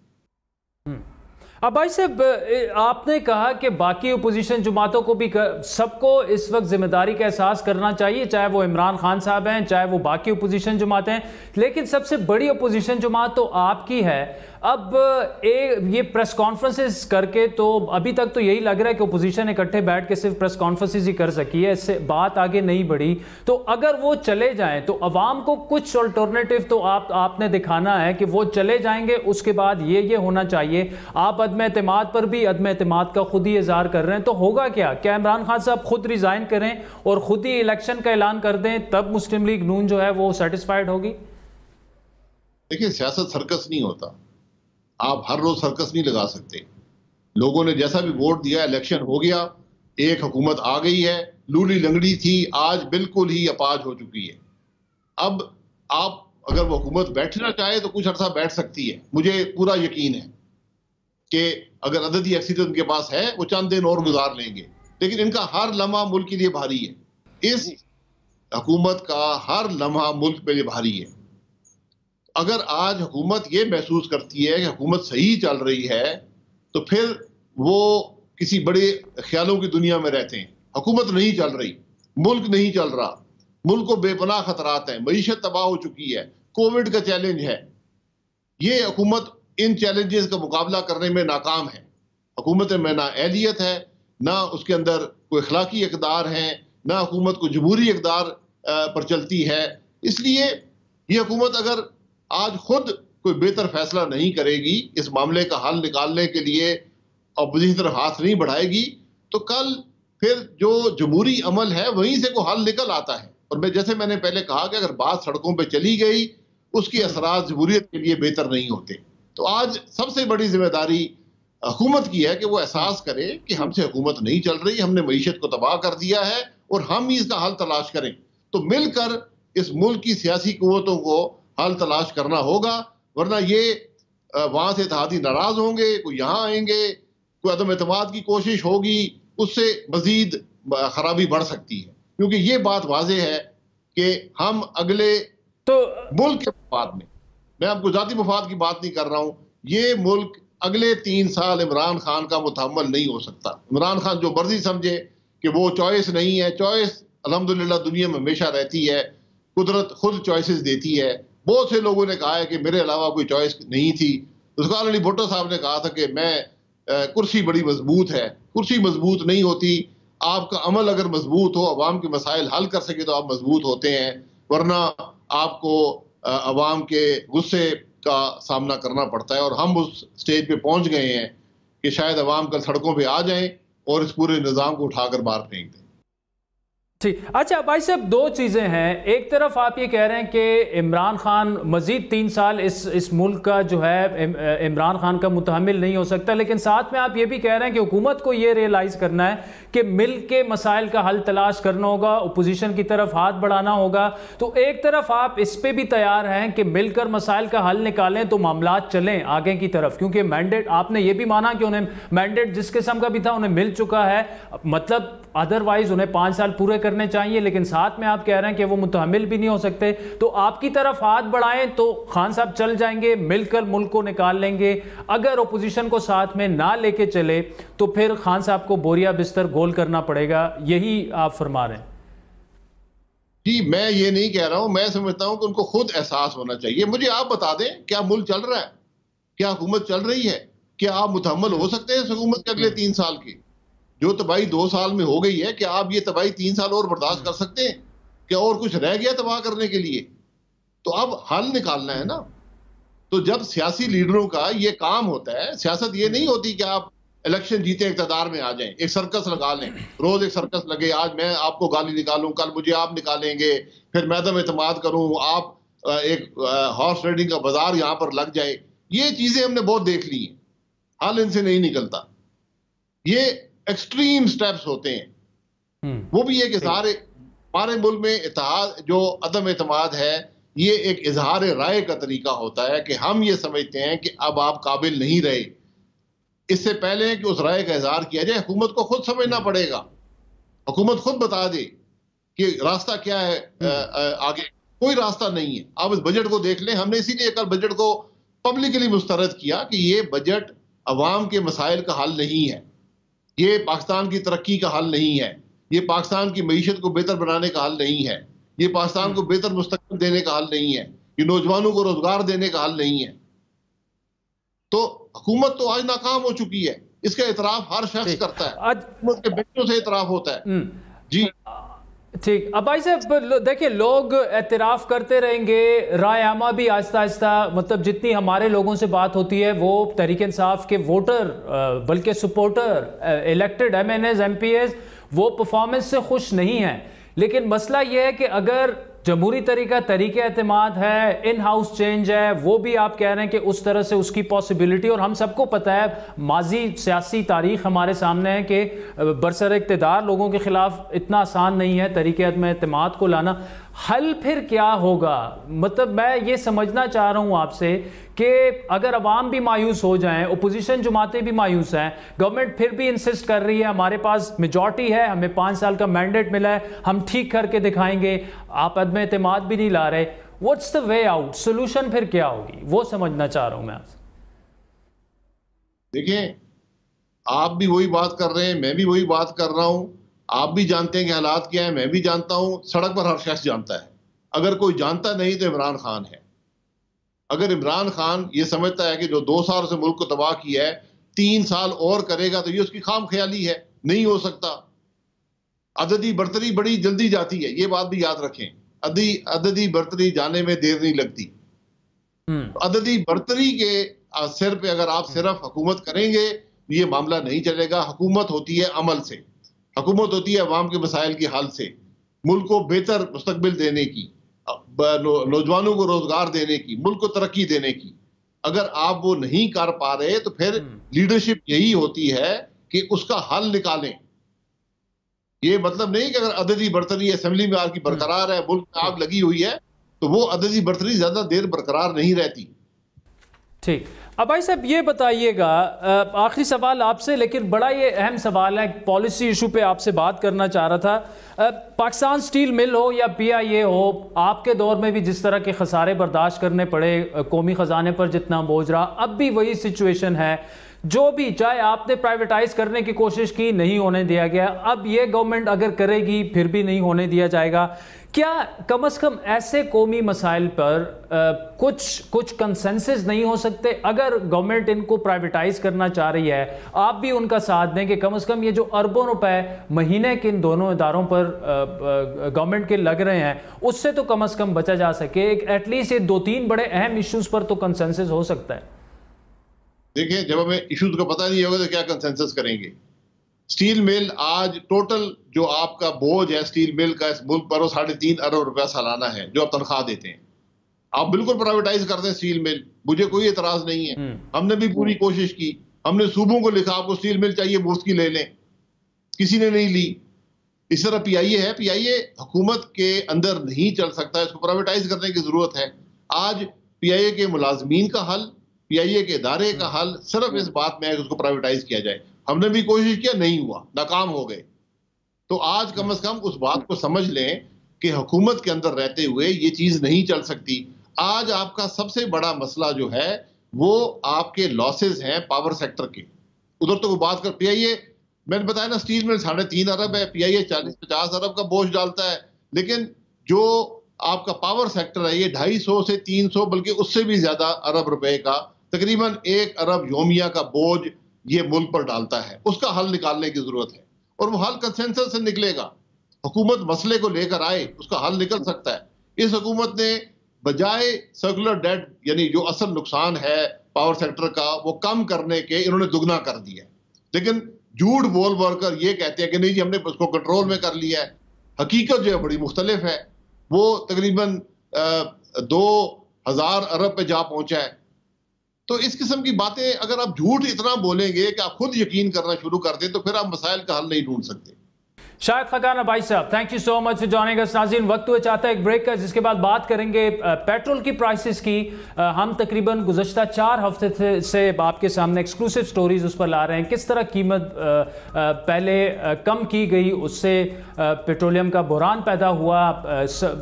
अब भाई साहब, आपने कहा कि बाकी अपोजिशन जमातों को भी सबको इस वक्त जिम्मेदारी का एहसास करना चाहिए, चाहे वो इमरान खान साहब हैं, चाहे वो बाकी अपोजिशन जमातें हैं, लेकिन सबसे बड़ी अपोजिशन जमात तो आपकी है। अब ये प्रेस कॉन्फ्रेंसेस करके तो अभी तक तो यही लग रहा है कि अपोजिशन इकट्ठे बैठ के सिर्फ प्रेस कॉन्फ्रेंसेस ही कर सकी है, इससे बात आगे नहीं बढ़ी। तो अगर वो चले जाएं तो अवाम को कुछ अल्टरनेटिव तो आपने दिखाना है कि वो चले जाएंगे, उसके बाद ये होना चाहिए। आप अदम एतमाद पर भी अदम एतमाद का खुद ही इजहार कर रहे हैं, तो होगा क्या? क्या इमरान खान साहब खुद रिजाइन करें और खुद ही इलेक्शन का ऐलान कर दें, तब मुस्लिम लीग नून जो है वो सेटिस्फाइड होगी? देखिए, सियासत सर्कस नहीं होता। आप हर रोज सर्कस नहीं लगा सकते। लोगों ने जैसा भी वोट दिया, इलेक्शन हो गया, एक हुकूमत आ गई है, लूली लंगड़ी थी, आज बिल्कुल ही अपाज हो चुकी है। अब आप अगर वो हुकूमत बैठना चाहे तो कुछ अर्सा बैठ सकती है। मुझे पूरा यकीन है कि अगर अददी अक्सरियत उनके पास है वो चंद दिन और गुजार लेंगे, लेकिन इनका हर लम्हा मुल्क के लिए भारी है। इस हुकूमत का हर लम्हा मुल्क के लिए भारी है। अगर आज हुकूमत ये महसूस करती है कि हुकूमत सही चल रही है, तो फिर वो किसी बड़े ख्यालों की दुनिया में रहते हैं। हुकूमत नहीं चल रही, मुल्क नहीं चल रहा, मुल्क को बेपनाह खतरात हैं, मईशत तबाह हो चुकी है, कोविड का चैलेंज है। ये हुकूमत इन चैलेंजेस का मुकाबला करने में नाकाम है। हुकूमत में ना एहलियत है, ना उसके अंदर कोई अखलाकी इक़दार है, ना हुकूमत को जमहूरी इक़दार पर चलती है। इसलिए ये हुकूमत अगर आज खुद कोई बेहतर फैसला नहीं करेगी, इस मामले का हल निकालने के लिए अपोजिशन तरफ हाथ नहीं बढ़ाएगी, तो कल फिर जो जमहूरी अमल है वहीं से कोई हल निकल आता है। और जैसे मैंने पहले कहा कि अगर बात सड़कों पे चली गई, उसके असरात जमहूरियत के लिए बेहतर नहीं होते। तो आज सबसे बड़ी जिम्मेदारी हुकूमत की है कि वो एहसास करे कि हमसे हुकूमत नहीं चल रही, हमने मईशत को तबाह कर दिया है और हम ही इसका हल तलाश करें। तो मिलकर इस मुल्क की सियासी कुव्वतों को हल तलाश करना होगा, वरना ये वहां से इत्तेहादी नाराज होंगे, कोई यहाँ आएंगे, कोई अदम एतमाद की कोशिश होगी, उससे मजीद खराबी बढ़ सकती है। क्योंकि ये बात वाज़ेह है कि हम अगले तो मुल्क के मफाद में, मैं आपको जाती मफाद की बात नहीं कर रहा हूँ, ये मुल्क अगले 3 साल इमरान खान का मुतहम्मल नहीं हो सकता। इमरान खान जो मर्जी समझे कि वो चॉइस नहीं है, चॉइस अल्हम्दुलिल्लाह दुनिया में हमेशा रहती है, कुदरत खुद चॉइसेस देती है। बहुत से लोगों ने कहा है कि मेरे अलावा कोई चॉइस नहीं थी। ज़ुल्फ़िकार अली भुट्टो साहब ने कहा था कि मैं कुर्सी बड़ी मजबूत है। कुर्सी मजबूत नहीं होती, आपका अमल अगर मजबूत हो, अवाम के मसाइल हल कर सके तो आप मजबूत होते हैं, वरना आपको अवाम के गुस्से का सामना करना पड़ता है। और हम उस स्टेज पे पहुंच गए हैं कि शायद अवाम कल सड़कों पे आ जाएं और इस पूरे निज़ाम को उठाकर बाहर फेंक दें। ठीक, अच्छा भाई साहब, 2 चीज़ें हैं। एक तरफ आप ये कह रहे हैं कि इमरान खान मज़ीद 3 साल इस मुल्क का जो है इमरान खान का मुतहम्मिल नहीं हो सकता, लेकिन साथ में आप ये भी कह रहे हैं कि हुकूमत को ये रियलाइज़ करना है कि मिल के मसाइल का हल तलाश करना होगा, अपोजिशन की तरफ हाथ बढ़ाना होगा। तो एक तरफ आप इस पर भी तैयार हैं कि मिलकर मसाइल का हल निकालें तो मामलात चलें आगे की तरफ, क्योंकि मैंडेट आपने ये भी माना कि उन्हें मैंडेट जिस किस्म का भी था उन्हें मिल चुका है, मतलब अदरवाइज उन्हें 5 साल पूरे करने चाहिए, लेकिन साथ में आप कह रहे हैं कि वो मुतहमिल भी नहीं हो सकते, तो आपकी तरफ हाथ बढ़ाएं तो खान साहब चल जाएंगे, मिलकर मुल्क को निकाल लेंगे। अगर ओपोजिशन को साथ में ना लेके चले तो फिर खान साहब को बोरिया बिस्तर गोल करना पड़ेगा, यही आप फरमा रहे हैं? जी, मैं ये नहीं कह रहा हूं, मैं समझता हूं कि उनको खुद एहसास होना चाहिए। मुझे आप बता दें, क्या मुल्क चल रहा है? क्या हुकूमत चल रही है? क्या आप मुतहम्मल हो सकते हैं इस हुकूमत के अगले 3 साल की? जो तबाही 2 साल में हो गई है, क्या आप ये तबाही 3 साल और बर्दाश्त कर सकते हैं? क्या और कुछ रह गया तबाह करने के लिए? तो अब हल निकालना है ना। तो जब सियासी लीडरों का ये काम होता है, सियासत ये नहीं होती कि आप इलेक्शन जीते इक़्तिदार में आ जाएं, एक सर्कस लगा लें, रोज एक सर्कस लगे, आज मैं आपको गाली निकालूं, कल मुझे आप निकालेंगे, फिर मैं दम एतमाद करूं, आप एक हॉर्स राइडिंग का बाजार यहां पर लग जाए। ये चीजें हमने बहुत देख ली हैं, हाल इनसे नहीं निकलता। ये एक्सट्रीम स्टेप्स होते हैं। वो भी एक इजहार, हमारे मुल्क में इत्तेहाद जो अदम एतमाद है, ये एक इजहार राय का तरीका होता है कि हम ये समझते हैं कि अब आप काबिल नहीं रहे। इससे पहले कि उस राय का इजहार किया जाए, हुकूमत को खुद समझना पड़ेगा। हुकूमत खुद बता दे कि रास्ता क्या है, आगे कोई रास्ता नहीं है। आप इस बजट को देख लें, हमने इसीलिए कल बजट को पब्लिकली मुस्तरद किया कि ये बजट अवाम के मसाइल का हल नहीं है, ये पाकिस्तान की तरक्की का हल नहीं है, ये पाकिस्तान की मईशत को बेहतर बनाने का हल नहीं है, ये पाकिस्तान को बेहतर मुस्तकबिल देने का हल नहीं है, ये नौजवानों को रोजगार देने का हल नहीं है। तो हुकूमत तो आज नाकाम हो चुकी है, इसका इतराफ हर शख्स करता है, हुकूमत के बच्चों से इतराफ होता है। जी ठीक। अब भाई साहब देखिए, लोग एतराफ़ करते रहेंगे, राय आमा भी आहिस्ता आहिस्ता, मतलब जितनी हमारे लोगों से बात होती है वो तहरीक इंसाफ के वोटर बल्कि सपोर्टर, इलेक्टेड MNAs MPAs वो परफॉर्मेंस से खुश नहीं है। लेकिन मसला ये है कि अगर जमहूरी तरीके एतमाद है, इन हाउस चेंज है, वो भी आप कह रहे हैं कि उस तरह से उसकी पॉसिबिलिटी, और हम सबको पता है माजी सियासी तारीख हमारे सामने है कि बरसर इक़्तिदार लोगों के खिलाफ इतना आसान नहीं है तरीके एतमाद को लाना। हल फिर क्या होगा? मतलब मैं ये समझना चाह रहा हूँ आपसे कि अगर अवाम भी मायूस हो जाएं, ओपोजिशन जमातें भी मायूस हैं, गवर्नमेंट फिर भी इंसिस्ट कर रही है हमारे पास मेजॉरिटी है, हमें 5 साल का मैंडेट मिला है, हम ठीक करके दिखाएंगे, आप अदम एतमाद भी नहीं ला रहे, what's the way out? Solution फिर क्या होगी, वो समझना चाह रहा हूं मैं आपसे। देखिए, आप भी वही बात कर रहे हैं, मैं भी वही बात कर रहा हूं, आप भी जानते हैं कि हालात क्या है, मैं भी जानता हूं, सड़क पर हर शख्स जानता है। अगर कोई जानता नहीं तो इमरान खान है। अगर इमरान खान ये समझता है कि जो 2 साल से मुल्क को तबाह किया है 3 साल और करेगा तो ये उसकी खाम ख्याली है, नहीं हो सकता। अददी बर्तरी बड़ी जल्दी जाती है, ये बात भी याद रखें। अददी बर्तरी जाने में देर नहीं लगती। अददी बर्तरी के सिर पे अगर आप सिर्फ हुकूमत करेंगे ये मामला नहीं चलेगा। हुकूमत होती है अमल से, हुकूमत होती है अवाम के मसाइल के हल से, मुल्क को बेहतर मुस्तकबिल देने की, नौजवानों को रोजगार देने की, मुल्क को तरक्की देने की। अगर आप वो नहीं कर पा रहे तो फिर लीडरशिप यही होती है कि उसका हल निकालें। ये मतलब नहीं कि अगर अददी बर्तरी असेंबली में आपकी बरकरार है, मुल्क में आग लगी हुई है, तो वो अददी बर्तरी ज्यादा देर बरकरार नहीं रहती। ठीक। अब भाई साहब ये बताइएगा, आखिरी सवाल आपसे, लेकिन बड़ा ये अहम सवाल है, पॉलिसी इशू पे आपसे बात करना चाह रहा था। पाकिस्तान स्टील मिल हो या PIA हो, आपके दौर में भी जिस तरह के खसारे बर्दाश्त करने पड़े, कौमी ख़जाने पर जितना बोझ रहा, अब भी वही सिचुएशन है। जो भी, चाहे आपने प्राइवेटाइज करने की कोशिश की, नहीं होने दिया गया, अब ये गवर्नमेंट अगर करेगी फिर भी नहीं होने दिया जाएगा। क्या कम से कम ऐसे कौमी मसाइल पर कुछ कंसेंसस नहीं हो सकते? अगर गवर्नमेंट इनको प्राइवेटाइज करना चाह रही है, आप भी उनका साथ दें कि कम से कम ये जो अरबों रुपए महीने के इन दोनों इदारों पर गवर्नमेंट के लग रहे हैं, उससे तो कम से कम बचा जा सके। एटलीस्ट ये 2-3 बड़े अहम इश्यूज पर तो कंसेंसस हो सकता है। देखिए, जब हमें इश्यूज का पता नहीं होगा तो क्या कंसेंसस करेंगे? स्टील मिल आज टोटल जो आपका बोझ है स्टील मिल का इस मुल्क पर, वो 3.5 अरब रुपया सालाना है जो आप तनख्वाह देते हैं। आप बिल्कुल प्राइवेटाइज कर दें स्टील मिल, मुझे कोई एतराज नहीं है। हमने भी पूरी कोशिश की, हमने सूबों को लिखा आपको स्टील मिल चाहिए मुफ्त की ले लें, किसी ने नहीं ली। इस तरह PIA है, PIA हुकूमत के अंदर नहीं चल सकता, इसको प्राइवेटाइज करने की जरूरत है। आज PIA के मुलाजमीन का हल, PIA के इदारे का हल सिर्फ इस बात में है कि उसको प्राइवेटाइज किया जाए। हमने भी कोशिश किया, नहीं हुआ, नाकाम हो गए। तो आज कम से कम उस बात को समझ लें कि हुकूमत के अंदर रहते हुए ये चीज नहीं चल सकती। आज आपका सबसे बड़ा मसला जो है वो आपके लॉसेस हैं पावर सेक्टर के। उधर तो वो बात कर पीआईए, मैंने बताया ना, स्टील में 3.5 अरब है, पीआईए 40-50 अरब का बोझ डालता है, लेकिन जो आपका पावर सेक्टर है ये 250 से 300 बल्कि उससे भी ज्यादा अरब रुपए का, तकरीबन 1 अरब योमिया का बोझ ये मुल्क पर डालता है। उसका हल निकालने की जरूरत है और वो हल कंसेंसस से निकलेगा। हुकूमत मसले को लेकर आए, उसका हल निकल सकता है। इस हुकूमत ने बजाय सर्कुलर डेट यानी जो असल नुकसान है पावर सेक्टर का वो कम करने के, इन्होंने दुगना कर दिया। लेकिन झूठ बोल बोल कर ये कहते हैं कि नहीं जी हमने उसको कंट्रोल में कर लिया है। हकीकत जो है बड़ी मुख्तलिफ है, वो तकरीबन 2000 अरब पे जा पहुंचा है। तो इस किस्म की बातें अगर आप झूठ इतना बोलेंगे कि आप खुद यकीन करना शुरू कर दें तो फिर आप मसाइल का हल नहीं ढूंढ सकते। शाहिद खकाना भाई साहब, thank you so much for joining अस। नाज़रीन, वक्त हुआ चाहता है एक ब्रेक का, जिसके बाद बात करेंगे पेट्रोल की प्राइसेस की। हम तकरीबन गुज़श्ता 4 हफ्ते से आपके सामने एक्सक्लूसिव स्टोरीज उस पर ला रहे हैं, किस तरह कीमत पहले कम की गई, उससे पेट्रोलियम का बहरान पैदा हुआ,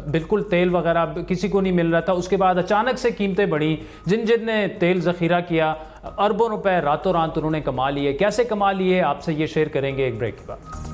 बिल्कुल तेल वगैरह किसी को नहीं मिल रहा था। उसके बाद अचानक से कीमतें बढ़ी, जिन जिन ने तेल ज़ख़ीरा किया अरबों रुपए रातों रात उन्होंने कमा लिए। कैसे कमा लिए, आपसे ये शेयर करेंगे एक ब्रेक के बाद।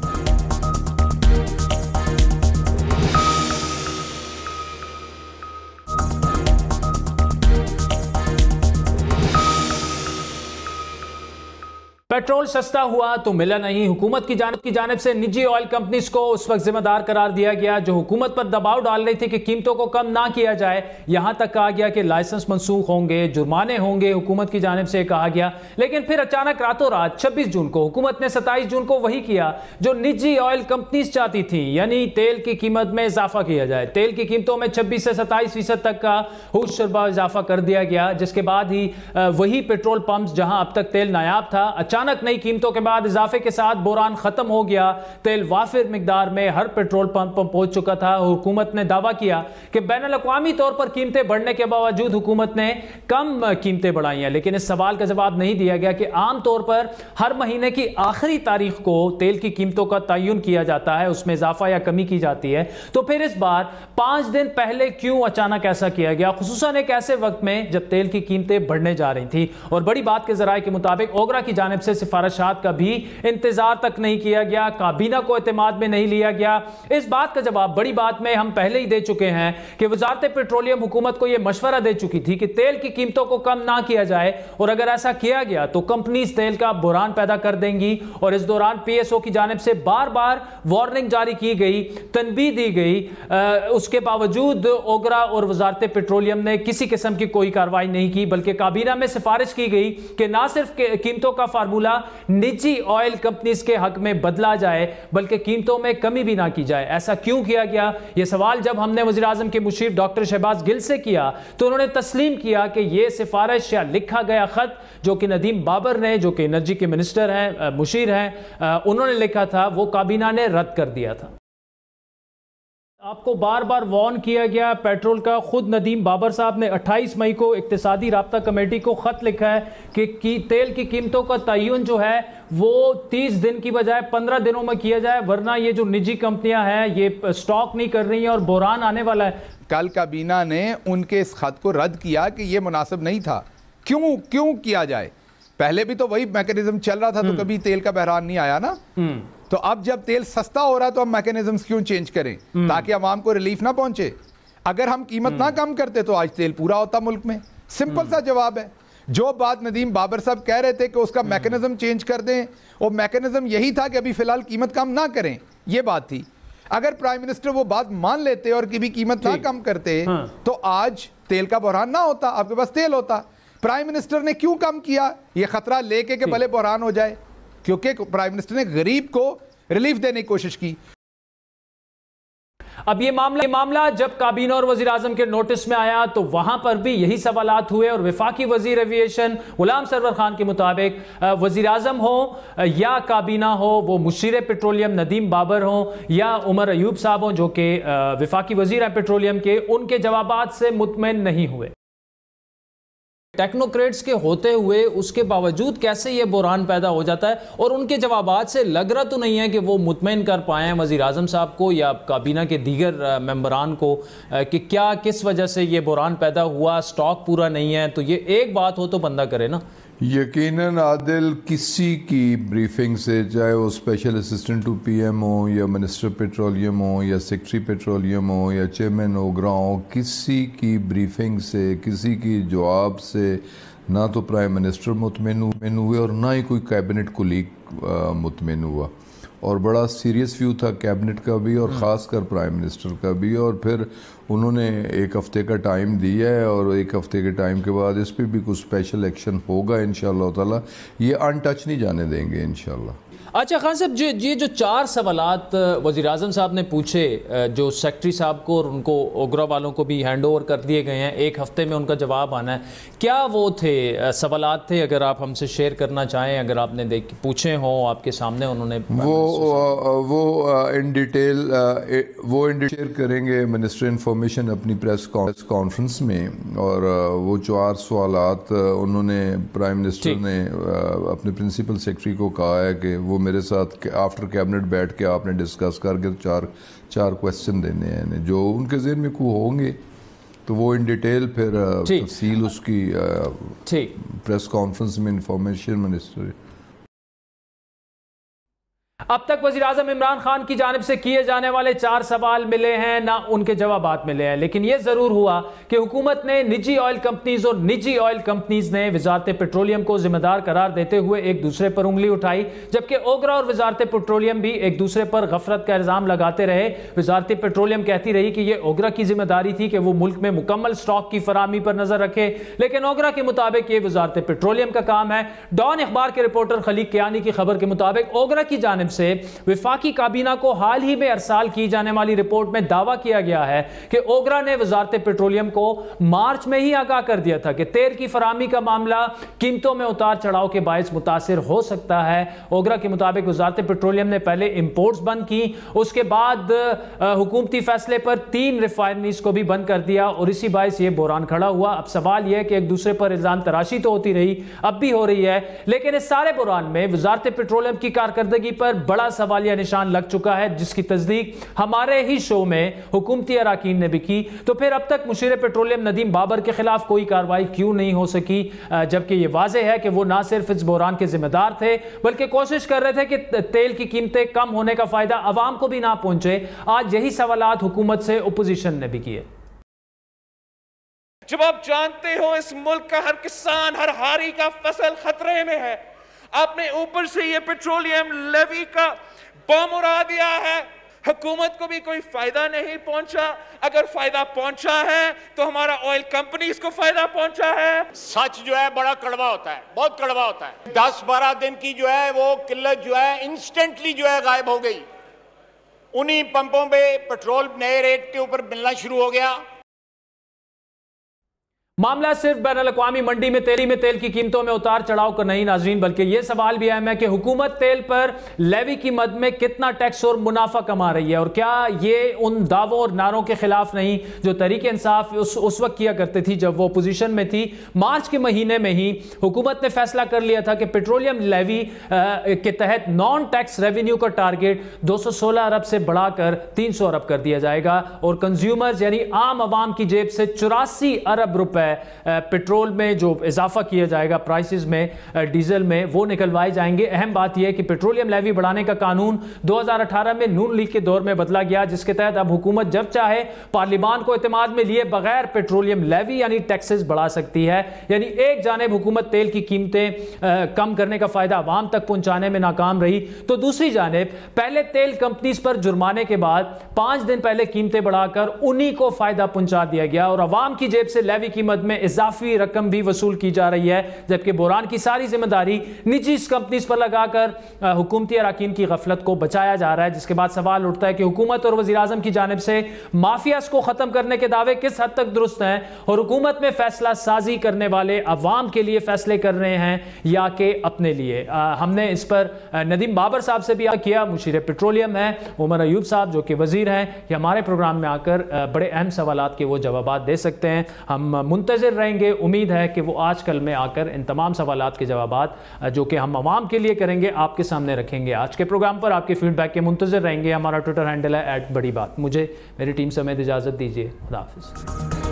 पेट्रोल सस्ता हुआ तो मिला नहीं। हुकूमत की जानिब से निजी ऑयल कंपनीज को उस वक्त जिम्मेदार करार दिया गया जो हुकूमत पर दबाव डाल रही थी कि कीमतों को कम ना किया जाए। यहां तक कहा गया कि लाइसेंस मनसूख होंगे, जुर्माने होंगे, हुकूमत की जानिब से कहा गया। लेकिन फिर अचानक रातों रात 26 जून को हुकूमत ने 27 जून को वही किया जो निजी ऑयल कंपनीज चाहती थी, यानी तेल की कीमत में इजाफा किया जाए। तेल की कीमतों में 26 से 27% तक का होशरबा इजाफा कर दिया गया, जिसके बाद ही वही पेट्रोल पंप जहां अब तक तेल नायाब था, अचानक नई कीमतों के बाद इजाफे के साथ बहरान खत्म हो गया। तेल वाफिर मिकदार में हर पेट्रोल पंप पर पहुंच चुका था। हुकूमत ने दावा किया कि बैनुल-अक़वामी तौर पर कीमतें बढ़ने के बावजूद हुकूमत ने कम कीमतें बढ़ाई हैं। लेकिन इस सवाल का जवाब नहीं दिया गया कि आम तौर पर हर महीने की आखिरी तारीख को तेल की कीमतों का तयन किया जाता है, उसमें इजाफा या कमी की जाती है। तो फिर इस बार 5 दिन पहले क्यों अचानक ऐसा किया गया, खुसूसन एक ऐसे वक्त में जब तेल की कीमतें बढ़ने जा रही थी। और बड़ी बात के जराए के मुताबिक ओगरा की जानिब से सिफारिशात का भी इंतजार तक नहीं किया गया, काबीना को एतमाद में नहीं लिया गया। इस बात का जवाब बड़ी बात में हम पहले ही दे चुके हैं कि वजारत पेट्रोलियम हुकूमत को यह मशवरा दे चुकी थी कि तेल की कीमतों को कम ना किया जाए, और अगर ऐसा किया गया तो कंपनीज तेल का बहरान पैदा कर देंगी। और इस दौरान पीएसओ की जानिब से बार बार वार्निंग जारी की गई, तनबीह दी गई। उसके बावजूद ओगरा और वजारत पेट्रोलियम ने किसी किस्म की कोई कार्रवाई नहीं की, बल्कि काबीना में सिफारिश की गई कि ना सिर्फ कीमतों का फार्मूला निजी ऑयल कंपनीज के हक में बदला जाए, बल्कि कीमतों में कमी भी ना की जाए। ऐसा क्यों किया गया, यह सवाल जब हमने वज़ीर आज़म के मुशीर डॉक्टर शहबाज गिल से किया तो उन्होंने तस्लीम किया कि यह सिफारिश या लिखा गया खत जो कि नदीम बाबर ने, जो कि एनर्जी के मिनिस्टर हैं, मुशीर हैं, उन्होंने लिखा था, वो काबीना ने रद्द कर दिया था। आपको बार बार वार्न किया गया पेट्रोल का। खुद नदीम बाबर साहब ने 28 मई को इक्तिसादी राब्ता कमेटी को खत लिखा है कि तेल की कीमतों का तयन जो है वो 30 दिन की बजाय 15 दिनों में किया जाए, वरना ये जो निजी कंपनियां हैं ये स्टॉक नहीं कर रही हैं और बहरान आने वाला है। कल काबीना ने उनके इस खत को रद्द किया कि ये मुनासिब नहीं था। क्यों किया जाए, पहले भी तो वही मैकेनिज्म चल रहा था, तो कभी तेल का बहरान नहीं आया ना। तो अब जब तेल सस्ता हो रहा है तो हम मैकेनिज्म्स क्यों चेंज करें ताकि अवाम को रिलीफ ना पहुंचे। अगर हम कीमत ना कम करते तो आज तेल पूरा होता मुल्क में। सिंपल सा जवाब है। जो बात नदीम बाबर साहब कह रहे थे कि उसका मैकेनिज्म चेंज कर दें, वो मैकेनिज्म यही था कि अभी फिलहाल कीमत कम ना करें, ये बात थी। अगर प्राइम मिनिस्टर वो बात मान लेते और कभी कीमत ना कम करते तो आज तेल का बहरान ना होता, आपके पास तेल होता। प्राइम मिनिस्टर ने क्यों कम किया, ये खतरा लेके कि भले बहरान हो जाए, क्योंकि प्राइम मिनिस्टर ने गरीब को रिलीफ देने की कोशिश की। अब ये मामला जब काबीना और वजीर आजम के नोटिस में आया तो वहां पर भी यही सवालात हुए, और वफाकी वजीर एविएशन गुलाम सरवर खान के मुताबिक वजीर आजम हो या काबीना हो, वो मुशीर पेट्रोलियम नदीम बाबर हो या उमर अयूब साहब हो जो कि वफाकी वजीर हैं पेट्रोलियम के, उनके जवाबात से मुतमईन नहीं हुए। टेक्नोक्रेट्स के होते हुए उसके बावजूद कैसे ये बुरहान पैदा हो जाता है? और उनके जवाबात से लग रहा तो नहीं है कि वो मुतमईन कर पाए हैं वज़ीर आज़म साहब को या काबीना के दीगर मेंबरान को कि क्या किस वजह से ये बुरहान पैदा हुआ, स्टॉक पूरा नहीं है। तो ये एक बात हो तो बंदा करे ना। यकीनन आदिल, किसी की ब्रीफिंग से, चाहे वो स्पेशल असिस्टेंट टू पीएम हो या मिनिस्टर पेट्रोलियम हो या सेक्रेटरी पेट्रोलियम हो या चेयरमैन ओगरा हो, किसी की ब्रीफिंग से, किसी की जवाब से ना तो प्राइम मिनिस्टर मुतमिन हुए और ना ही कोई कैबिनेट कुलीग मुतमिन हुआ। और बड़ा सीरियस व्यू था कैबिनेट का भी और ख़ास कर प्राइम मिनिस्टर का भी। और फिर उन्होंने एक हफ़्ते का टाइम दिया है और एक हफ़्ते के टाइम के बाद इस पर भी कुछ स्पेशल एक्शन होगा इंशाअल्लाह ताला। ये अनटच नहीं जाने देंगे इंशाअल्लाह। अच्छा खान साहब, ये जो 4 सवालात वज़ीर आज़म साहब ने पूछे, जो सेक्रेटरी साहब को और उनको ओगरा वालों को भी हैंड ओवर कर दिए गए हैं, एक हफ्ते में उनका जवाब आना है, क्या वो थे सवालात थे? अगर आप हमसे शेयर करना चाहें, अगर आपने पूछे हों आपके सामने उन्होंने वो इन डिटेल शेयर करेंगे मिनिस्टर इंफॉर्मेशन अपनी प्रेस कॉन्फ्रेंस में। और वो 4 सवालात उन्होंने प्राइम मिनिस्टर ने अपने प्रिंसिपल सेक्रेटरी को कहा है कि वो मेरे साथ आफ्टर कैबिनेट बैठ के आपने डिस्कस करके 4 क्वेश्चन देने हैं जो उनके ज़हन में कोई होंगे, तो वो इन डिटेल फिर तफसील उसकी प्रेस कॉन्फ्रेंस में इंफॉर्मेशन मिनिस्टर। अब तक वज़ीर आज़म इमरान खान की जानिब से किए जाने वाले 4 सवाल मिले हैं, ना उनके जवाबात मिले हैं। लेकिन यह ज़रूर हुआ कि हुकूमत ने निजी ऑयल कंपनीज और निजी ऑयल कंपनीज ने वजारत पेट्रोलियम को जिम्मेदार करार देते हुए एक दूसरे पर उंगली उठाई, जबकि ओगरा और वजारत पेट्रोलियम भी एक दूसरे पर गफलत का इल्ज़ाम लगाते रहे। वजारत पेट्रोलियम कहती रही कि यह ओगरा की जिम्मेदारी थी कि वो मुल्क में मुकम्मल स्टॉक की फराहमी पर नजर रखे, लेकिन ओगरा के मुताबिक यह वजारत पेट्रोलियम का काम है। डॉन अखबार के रिपोर्टर खलीक कियानी की खबर के मुताबिक ओगरा की जानिब से वफाकी काबीना को हाल ही में अरसाल की जाने वाली रिपोर्ट में दावा किया गया है कि ओगरा ने वजारत पेट्रोलियम को मार्च में ही आगाह कर दिया था कि तेल की फराहमी का मामला कीमतों में उतार चढ़ाव के बायस मुतासिर हो सकता है। ओगरा के मुताबिक वजारत पेट्रोलियम ने पहले इंपोर्ट्स बंद की, उसके बाद हुकूमती फैसले पर 3 रिफाइनरीज को भी बंद कर दिया और इसी बायस यह बहरान खड़ा हुआ। अब सवाल यह है कि एक दूसरे पर इल्जाम तराशी तो होती रही, अब भी हो रही है, लेकिन इस सारे बहरान में वजारत पेट्रोलियम की कारकर्दगी पर बड़ा सवालिया निशान लग चुका है, जिसकी तस्दीक हमारे ही शो में हुकूमती अराकीन ने भी की। तो फिर अब तक मुशीर पेट्रोलियम नदीम बाबर के खिलाफ कोई कार्रवाई क्यों नहीं हो सकी, जबकि यह वाज़ेह है कि वो ना सिर्फ इस बहरान के जिम्मेदार थे बल्कि कोशिश कर रहे थे कि तेल की कीमतें कम होने का फायदा अवाम को भी ना पहुंचे। आज यही सवालात हुकूमत से ओपोजिशन ने भी किए। जब आप जानते हो इस मुल्क का हर किसान, हर हारी का फसल खतरे में है, आपने ऊपर से ये पेट्रोलियम लेवी का बम उड़ा दिया है, हुकूमत को भी कोई फायदा नहीं पहुंचा। अगर फायदा पहुंचा है तो हमारा ऑयल कंपनीज को फायदा पहुंचा है। सच जो है बड़ा कड़वा होता है, बहुत कड़वा होता है। 10-12 दिन की जो है वो किल्लत जो है इंस्टेंटली जो है गायब हो गई। उन्हीं पंपों पे पेट्रोल नए रेट के ऊपर मिलना शुरू हो गया। मामला सिर्फ बैनुल-अक़वामी मंडी में तेल की कीमतों में उतार चढ़ाव का नहीं नाज़रीन, बल्कि यह सवाल भी अहम है कि हुकूमत तेल पर लेवी की मद में कितना टैक्स और मुनाफा कमा रही है। और क्या ये उन दावों और नारों के खिलाफ नहीं जो तहरीक इंसाफ उस वक्त किया करती थी जब वो अपोजिशन में थी। मार्च के महीने में ही हुकूमत ने फैसला कर लिया था कि पेट्रोलियम लेवी के तहत नॉन टैक्स रेवेन्यू का टारगेट 216 अरब से बढ़ाकर 300 अरब कर दिया जाएगा और कंज्यूमर्स यानी आम आवाम की जेब से 84 अरब रुपए पेट्रोल में जो इजाफा किया जाएगा प्राइसेस में, डीजल में, वो निकलवाए जाएंगे। अहम बात यह है कि पेट्रोलियम लेवी बढ़ाने का कानून 2018 में नून लीग के दौर में बदला गया, जिसके तहत अब हुकूमत जब चाहे पार्लियामान को एतमाद में लिए बगैर पेट्रोलियम लेवी यानी टैक्सेस बढ़ा सकती है। यानी एक जानिब हुकूमत तेल की कीमतें कम करने का फायदा आवाम तक पहुंचाने में नाकाम रही, तो दूसरी जानिब पहले तेल कंपनीज पर जुर्माने के बाद 5 दिन पहले कीमतें बढ़ाकर उन्हीं को फायदा पहुंचा दिया गया और आवाम की जेब से लेवी की मद में इजाफी रकम भी वसूल की जा रही है, जबकि बहरान की सारी जिम्मेदारी निजी कंपनीज पर लगाकर हुकूमती अराकीन की गफलत को बचाया जा रहा है। जिसके बाद सवाल उठता है कि हुकूमत और वज़ीर आज़म की जानिब से माफियाज को खत्म करने के दावे किस हद तक दुरुस्त हैं और हुकूमत में फैसला साजी करने वाले अवाम के लिए फैसले कर रहे हैं या कि अपने लिए। हमने इस पर नदीम बाबर साहब से भी किया, मुशीर पेट्रोलियम है, उमर अयूब साहब जो कि वजीर हैं, ये हमारे प्रोग्राम में आकर बड़े अहम सवालात के वो जवाब दे सकते हैं। हम मुंतज़िर रहेंगे। उम्मीद है कि वो आज कल में आकर इन तमाम सवालात के जवाबात जो कि हम आवाम के लिए करेंगे आपके सामने रखेंगे। आज के प्रोग्राम पर आपके फीडबैक के मुंतज़िर रहेंगे। हमारा ट्विटर हैंडल है @बड़ी बात। मुझे मेरी टीम समेत इजाज़त दीजिए। खुदा हाफ़िज़।